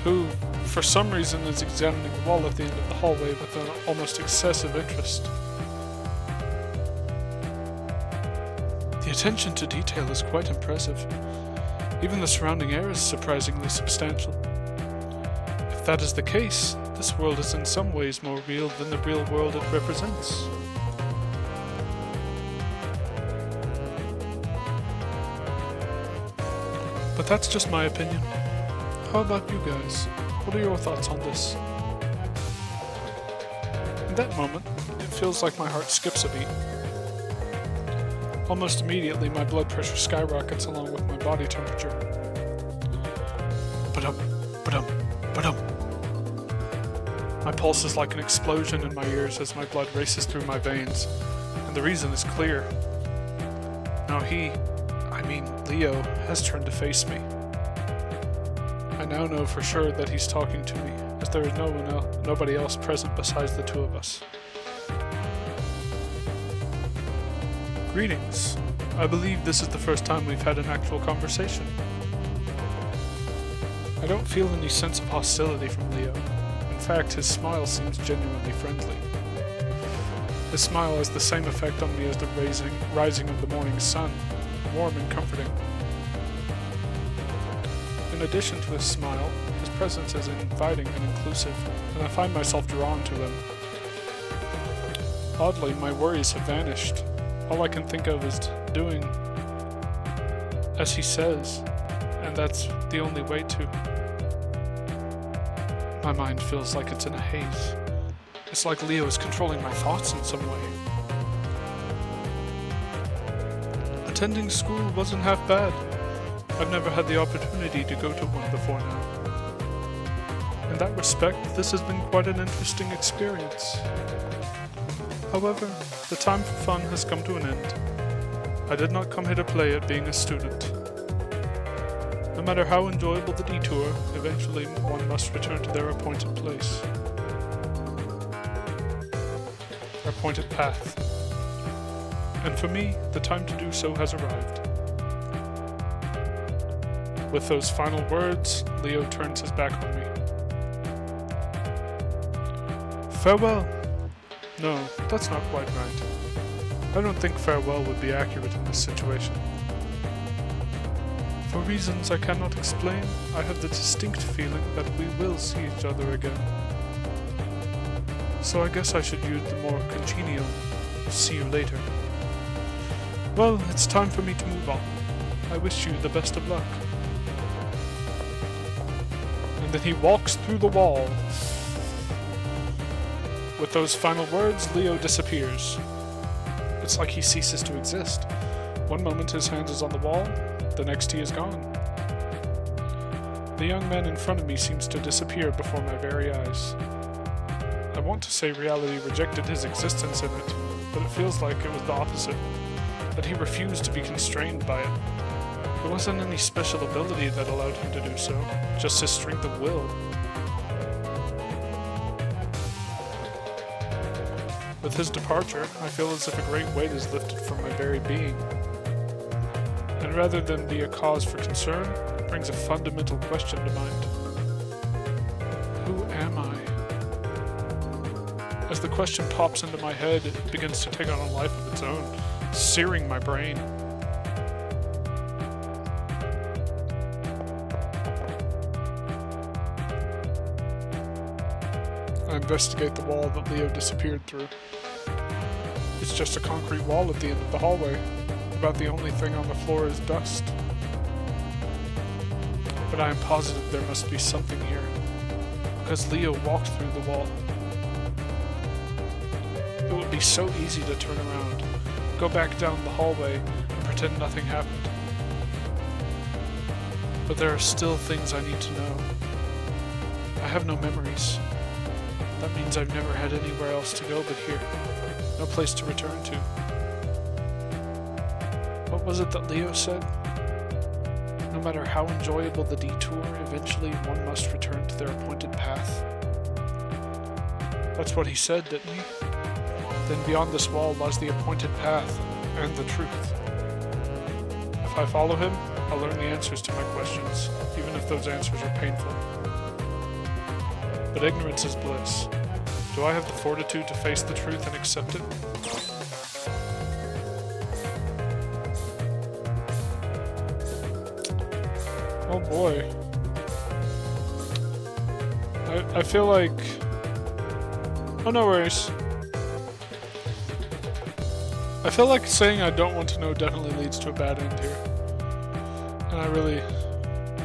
Who, for some reason, is examining the wall at the end of the hallway with an almost excessive interest. The attention to detail is quite impressive. Even the surrounding air is surprisingly substantial. If that is the case, this world is in some ways more real than the real world it represents. But that's just my opinion. How about you guys? What are your thoughts on this? In that moment, it feels like my heart skips a beat. Almost immediately, my blood pressure skyrockets along with my body temperature. Ba-dum, ba-dum, ba-dum. My pulse is like an explosion in my ears as my blood races through my veins, and the reason is clear. Now Leo, has turned to face me. I now know for sure that he's talking to me, as there is nobody else present besides the two of us. Greetings. I believe this is the first time we've had an actual conversation. I don't feel any sense of hostility from Leo. In fact, his smile seems genuinely friendly. His smile has the same effect on me as the rising of the morning sun, warm and comforting. In addition to his smile, his presence is inviting and inclusive, and I find myself drawn to him. Oddly, my worries have vanished. All I can think of is doing as he says, and that's the only way to. My mind feels like it's in a haze. It's like Leo is controlling my thoughts in some way. Attending school wasn't half bad. I've never had the opportunity to go to one before now. In that respect, this has been quite an interesting experience. However, the time for fun has come to an end. I did not come here to play at being a student. No matter how enjoyable the detour, eventually one must return to their appointed place. Their appointed path. And for me, the time to do so has arrived. With those final words, Leo turns his back on me. Farewell. No, that's not quite right. I don't think farewell would be accurate in this situation. For reasons I cannot explain, I have the distinct feeling that we will see each other again. So I guess I should use the more congenial "see you later." Well, it's time for me to move on. I wish you the best of luck. And then he walks through the wall. With those final words, Leo disappears. It's like he ceases to exist. One moment his hand is on the wall, the next he is gone. The young man in front of me seems to disappear before my very eyes. I want to say reality rejected his existence in it, but it feels like it was the opposite, that he refused to be constrained by it. There wasn't any special ability that allowed him to do so, just his strength of will. With his departure, I feel as if a great weight is lifted from my very being. And rather than be a cause for concern, it brings a fundamental question to mind. Who am I? As the question pops into my head, it begins to take on a life of its own, searing my brain. I investigate the wall that Leo disappeared through. It's just a concrete wall at the end of the hallway. About the only thing on the floor is dust. But I am positive there must be something here, because Leo walked through the wall. It would be so easy to turn around, go back down the hallway, and pretend nothing happened. But there are still things I need to know. I have no memories. That means I've never had anywhere else to go but here. No place to return to. What was it that Leo said? No matter how enjoyable the detour, eventually one must return to their appointed path. That's what he said, didn't he? Then beyond this wall lies the appointed path and the truth. If I follow him, I'll learn the answers to my questions, even if those answers are painful. But ignorance is bliss. Do I have the fortitude to face the truth and accept it? Oh boy. I feel like... Oh, no worries. I feel like saying I don't want to know definitely leads to a bad end here. And I really...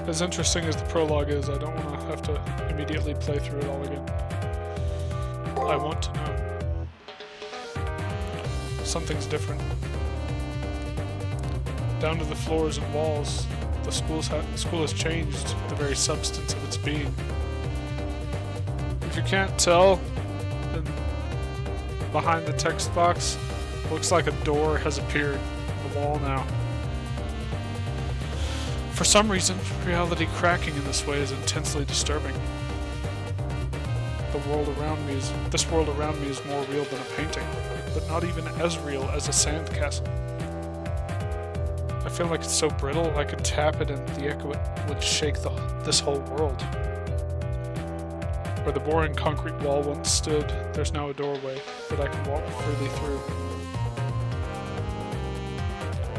As interesting as the prologue is, I don't want to have to immediately play through it all again. I want to know. Something's different. Down to the floors and walls, the school has changed the very substance of its being. If you can't tell, then behind the text box, looks like a door has appeared in the wall now. For some reason, reality cracking in this way is intensely disturbing. This world around me is more real than a painting, but not even as real as a sandcastle. I feel like it's so brittle I could tap it and the echo would shake this whole world. Where the boring concrete wall once stood, there's now a doorway that I can walk freely through.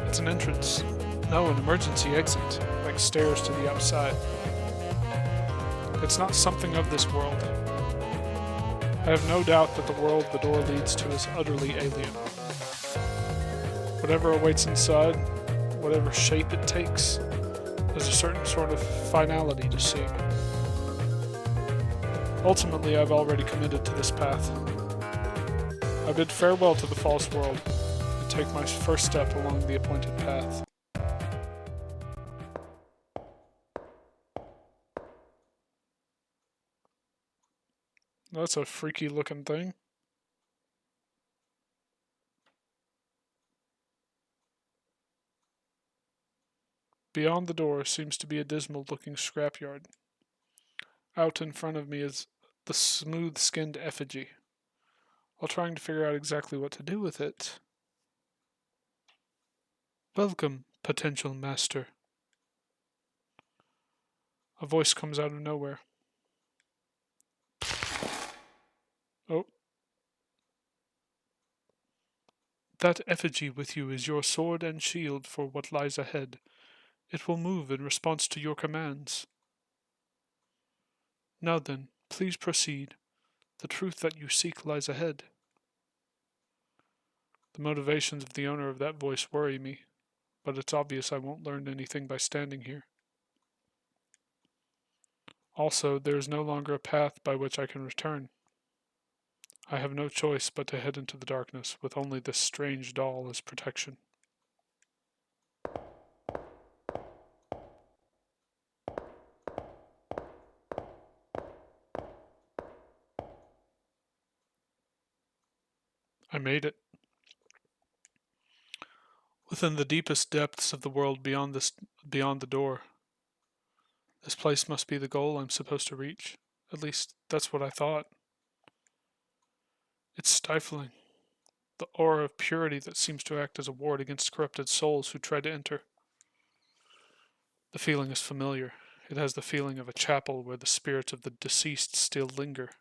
It's an entrance. No, an emergency exit, like stairs to the outside. It's not something of this world. I have no doubt that the world the door leads to is utterly alien. Whatever awaits inside, whatever shape it takes, There's a certain sort of finality to see. Ultimately, I've already committed to this path. I bid farewell to the false world and take my first step along the appointed path. That's a freaky looking thing. Beyond the door seems to be a dismal looking scrapyard. Out in front of me is the smooth-skinned effigy. While trying to figure out exactly what to do with it. Welcome, potential master. A voice comes out of nowhere. Oh. That effigy with you is your sword and shield for what lies ahead. It will move in response to your commands. Now then, please proceed. The truth that you seek lies ahead. The motivations of the owner of that voice worry me, but it's obvious I won't learn anything by standing here. Also, there is no longer a path by which I can return. I have no choice but to head into the darkness with only this strange doll as protection. I made it. Within the deepest depths of the world beyond the door. This place must be the goal I'm supposed to reach. At least, that's what I thought. It's stifling. The aura of purity that seems to act as a ward against corrupted souls who try to enter. The feeling is familiar. It has the feeling of a chapel where the spirits of the deceased still linger.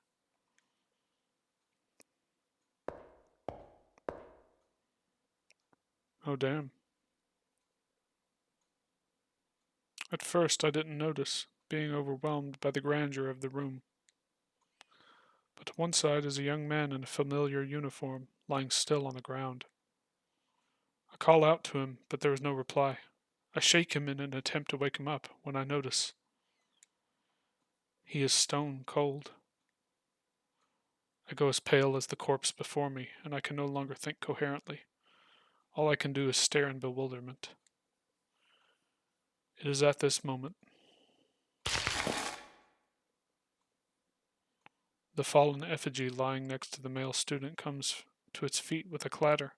Oh damn. At first I didn't notice, being overwhelmed by the grandeur of the room. But to one side is a young man in a familiar uniform, lying still on the ground. I call out to him, but there is no reply. I shake him in an attempt to wake him up, when I notice. He is stone cold. I go as pale as the corpse before me, and I can no longer think coherently. All I can do is stare in bewilderment. It is at this moment. The fallen effigy lying next to the male student comes to its feet with a clatter.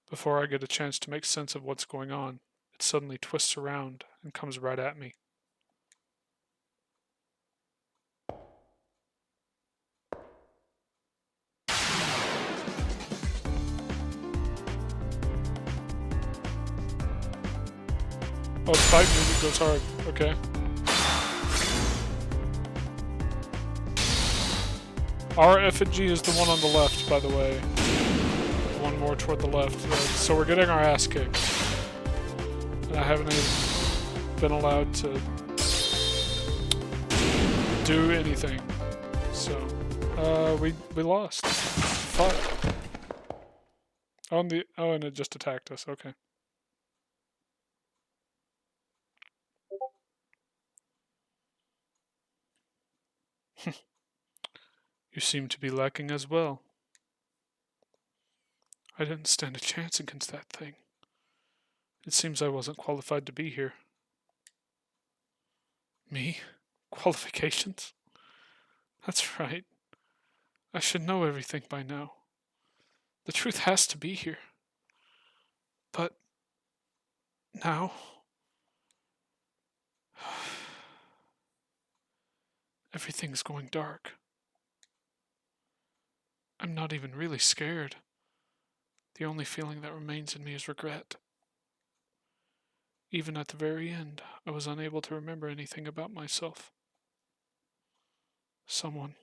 Before I get a chance to make sense of what's going on, it suddenly twists around and comes right at me. Oh, the fight music goes hard. Okay. Our effigy is the one on the left, by the way. One more toward the left. So we're getting our ass kicked. And I haven't even been allowed to do anything. So, we lost. Fuck. And it just attacked us. Okay. You seem to be lacking as well. I didn't stand a chance against that thing. It seems I wasn't qualified to be here. Me? Qualifications? That's right. I should know everything by now. The truth has to be here. But now... everything's going dark. I'm not even really scared. The only feeling that remains in me is regret. Even at the very end, I was unable to remember anything about myself. Someone,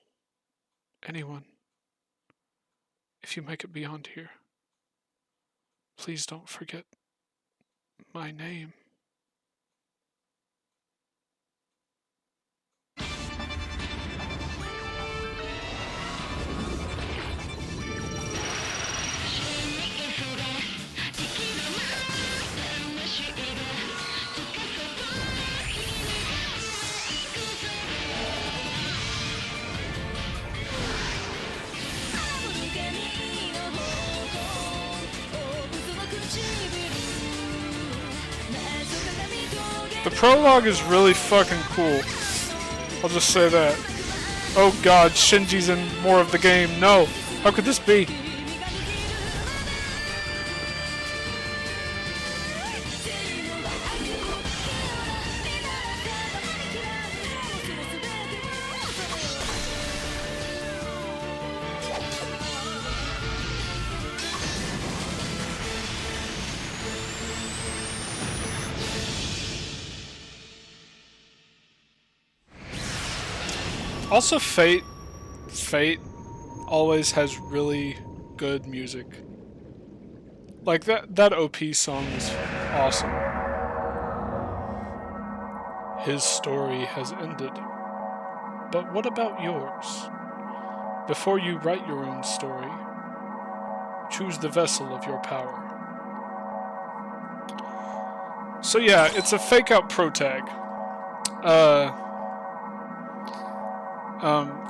anyone, if you make it beyond here, please don't forget my name. The prologue is really fucking cool. I'll just say that. Oh god, Shinji's in more of the game. No! How could this be? Also, Fate always has really good music. Like that OP song is awesome. His story has ended. But what about yours? Before you write your own story, choose the vessel of your power. So yeah, it's a fake out protag.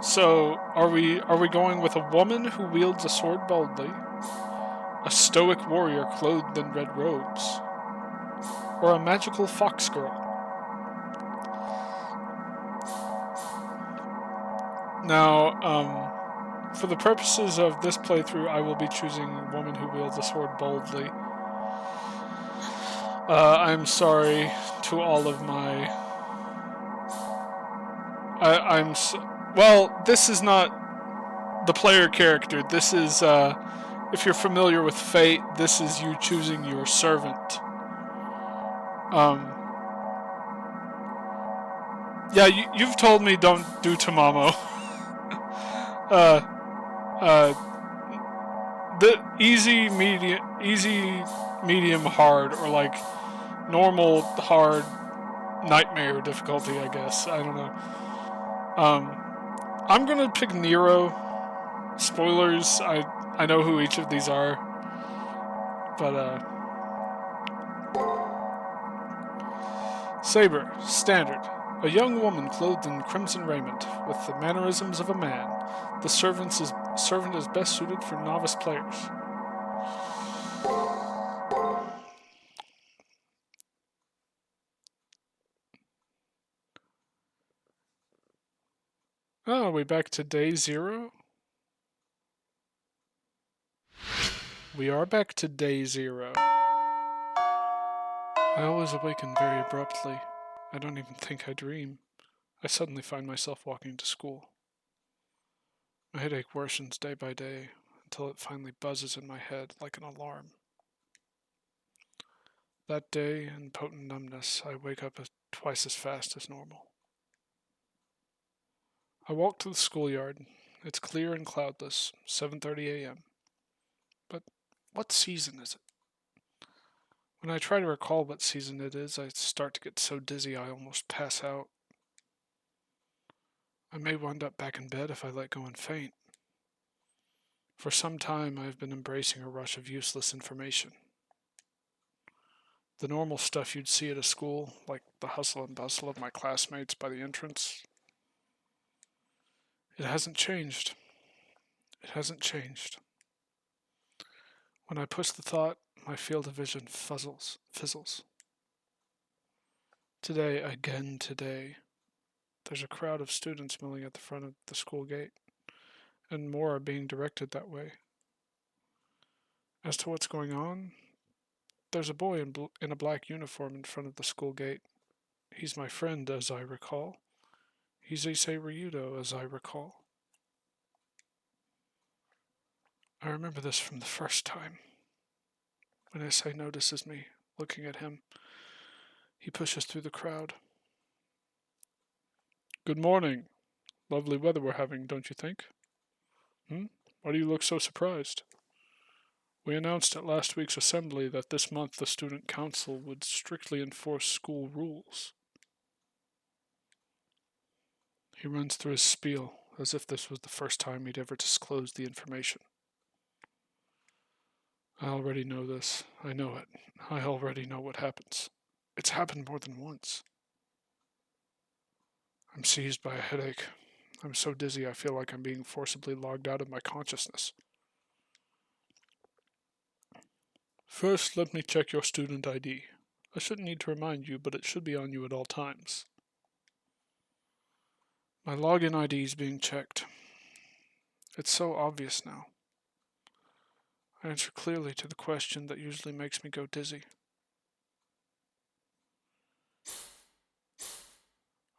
So are we going with a woman who wields a sword boldly, a stoic warrior clothed in red robes, or a magical fox girl? Now, for the purposes of this playthrough, I will be choosing a woman who wields a sword boldly. I'm sorry to all of my... Well, this is not the player character. This is, if you're familiar with Fate, this is you choosing your servant. Yeah, you've told me don't do Tamamo. The easy, medium, hard, or like normal, hard, nightmare difficulty, I guess. I don't know. I'm gonna pick Nero. Spoilers, I know who each of these are. But, Saber, standard. A young woman clothed in crimson raiment, with the mannerisms of a man. The servant is best suited for novice players. Oh, are we back to day 0? We are back to day 0. I always awaken very abruptly. I don't even think I dream. I suddenly find myself walking to school. My headache worsens day by day, until it finally buzzes in my head like an alarm. That day, in potent numbness, I wake up twice as fast as normal. I walk to the schoolyard. It's clear and cloudless, 7:30 a.m. But what season is it? When I try to recall what season it is, I start to get so dizzy I almost pass out. I may wind up back in bed if I let go and faint. For some time, I have been embracing a rush of useless information. The normal stuff you'd see at a school, like the hustle and bustle of my classmates by the entrance. It hasn't changed. It hasn't changed. When I push the thought, my field of vision fizzles. Today, there's a crowd of students milling at the front of the school gate, and more are being directed that way. As to what's going on, there's a boy in a black uniform in front of the school gate. He's my friend, as I recall. He's Issei Ryudo, as I recall. I remember this from the first time. When Issei notices me, looking at him, he pushes through the crowd. Good morning. Lovely weather we're having, don't you think? Why do you look so surprised? We announced at last week's assembly that this month the student council would strictly enforce school rules. He runs through his spiel, as if this was the first time he'd ever disclosed the information. I already know this. I know it. I already know what happens. It's happened more than once. I'm seized by a headache. I'm so dizzy I feel like I'm being forcibly logged out of my consciousness. First, let me check your student ID. I shouldn't need to remind you, but it should be on you at all times. My login ID is being checked. It's so obvious now. I answer clearly to the question that usually makes me go dizzy.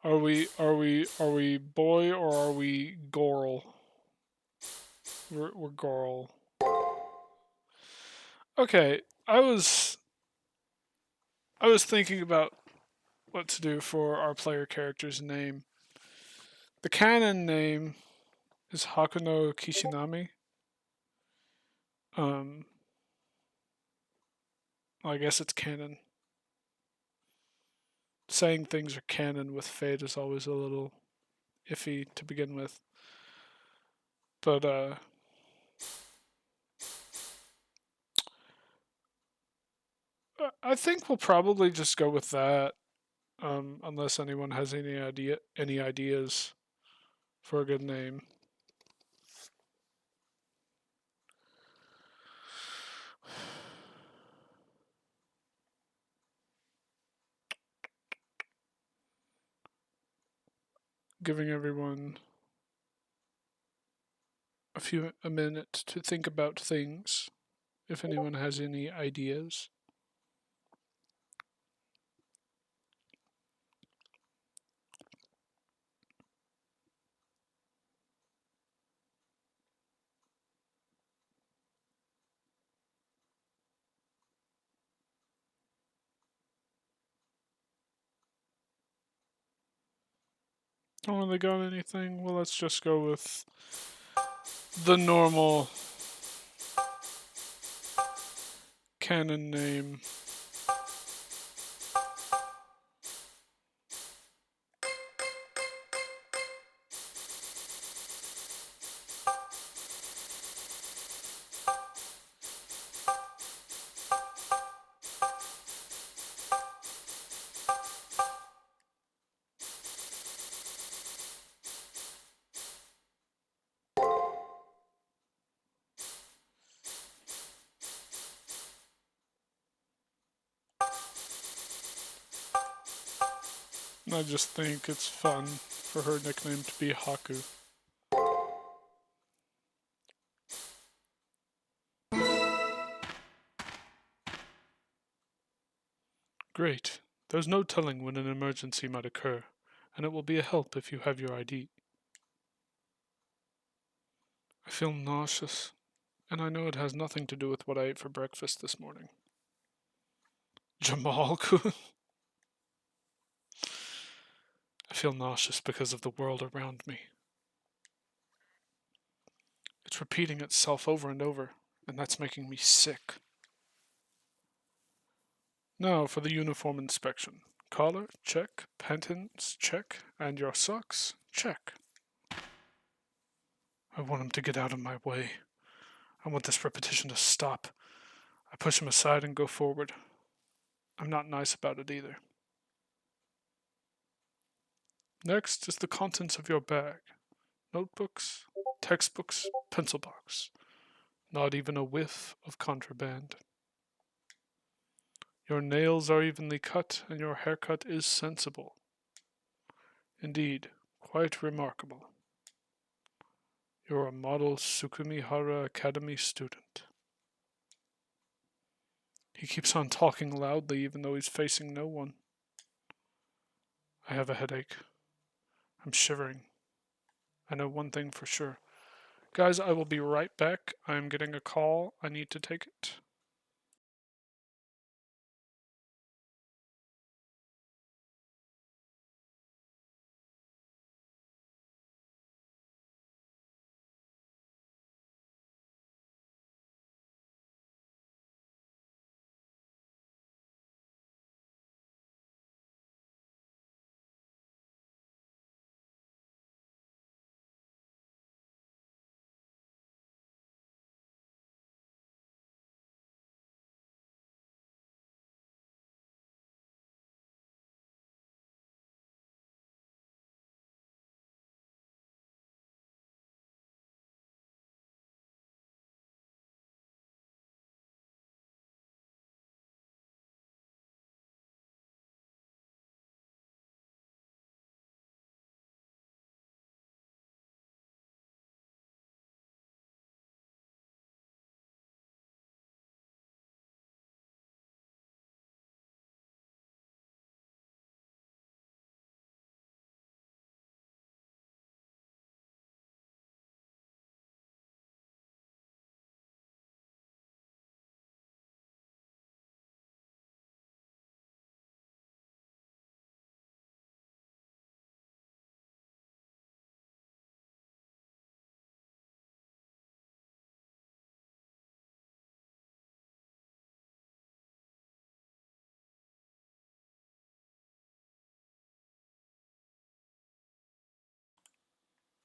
Are we boy or are we girl? We're girl. Okay, I was thinking about what to do for our player character's name. The canon name is Hakuno Kishinami. I guess it's canon. Saying things are canon with Fate is always a little iffy to begin with. But I think we'll probably just go with that, unless anyone has any ideas for a good name. Giving everyone a minute to think about things, if anyone has any ideas. Don't really got anything? Well, let's just go with the normal canon name. I just think it's fun for her nickname to be Haku. Great. There's no telling when an emergency might occur, and it will be a help if you have your ID. I feel nauseous, and I know it has nothing to do with what I ate for breakfast this morning. Jamal-kun? I feel nauseous because of the world around me. It's repeating itself over and over, and that's making me sick. Now for the uniform inspection. Collar, check. Pantons, check. And your socks, check. I want him to get out of my way. I want this repetition to stop. I push him aside and go forward. I'm not nice about it either. Next is the contents of your bag. Notebooks, textbooks, pencil box. Not even a whiff of contraband. Your nails are evenly cut, and your haircut is sensible. Indeed, quite remarkable. You're a model Sukumihara Academy student. He keeps on talking loudly even though he's facing no one. I have a headache. I'm shivering. I know one thing for sure. Guys, I will be right back. I'm getting a call. I need to take it.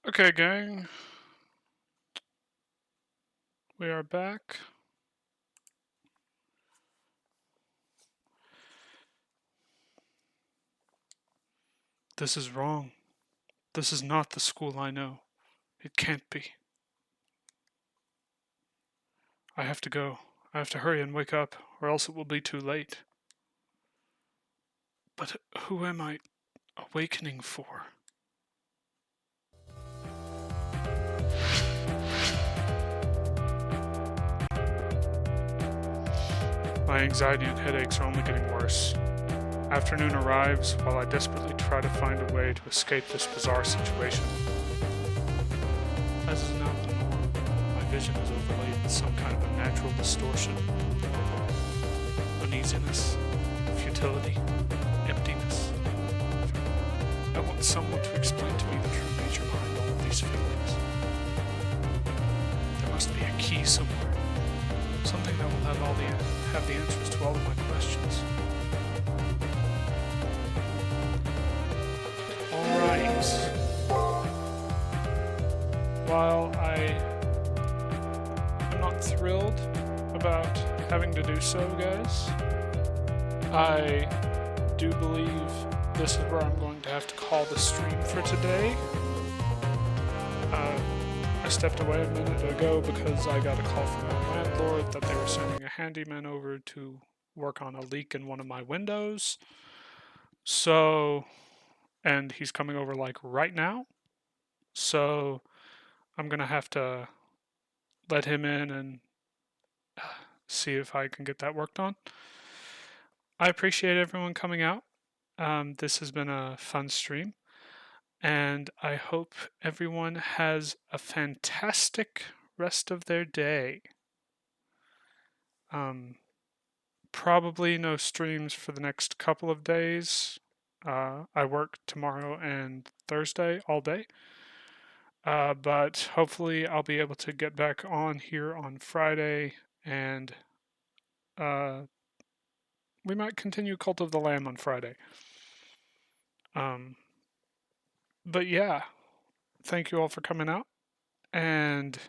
Okay, gang. We are back. This is wrong. This is not the school I know. It can't be. I have to go. I have to hurry and wake up, or else it will be too late. But who am I awakening for? My anxiety and headaches are only getting worse. Afternoon arrives while I desperately try to find a way to escape this bizarre situation. As is now the norm, my vision is overlaid with some kind of unnatural distortion. Uneasiness, futility, emptiness. I want someone to explain to me the true nature behind all of these feelings. There must be a key somewhere. Something that will have the answers to all of my questions. Alright. While I am not thrilled about having to do so, guys, I do believe this is where I'm going to have to call the stream for today. I stepped away a minute ago because I got a call from my landlord that they were sending a handyman over to work on a leak in one of my windows. So, and he's coming over like right now. So I'm going to have to let him in and see if I can get that worked on. I appreciate everyone coming out. This has been a fun stream. And I hope everyone has a fantastic rest of their day. Probably no streams for the next couple of days. I work tomorrow and Thursday all day. But hopefully I'll be able to get back on here on Friday, and we might continue Cult of the Lamb on Friday. But yeah, thank you all for coming out, and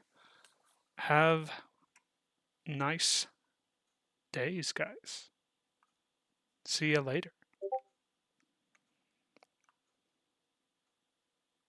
have nice days, guys. See you later.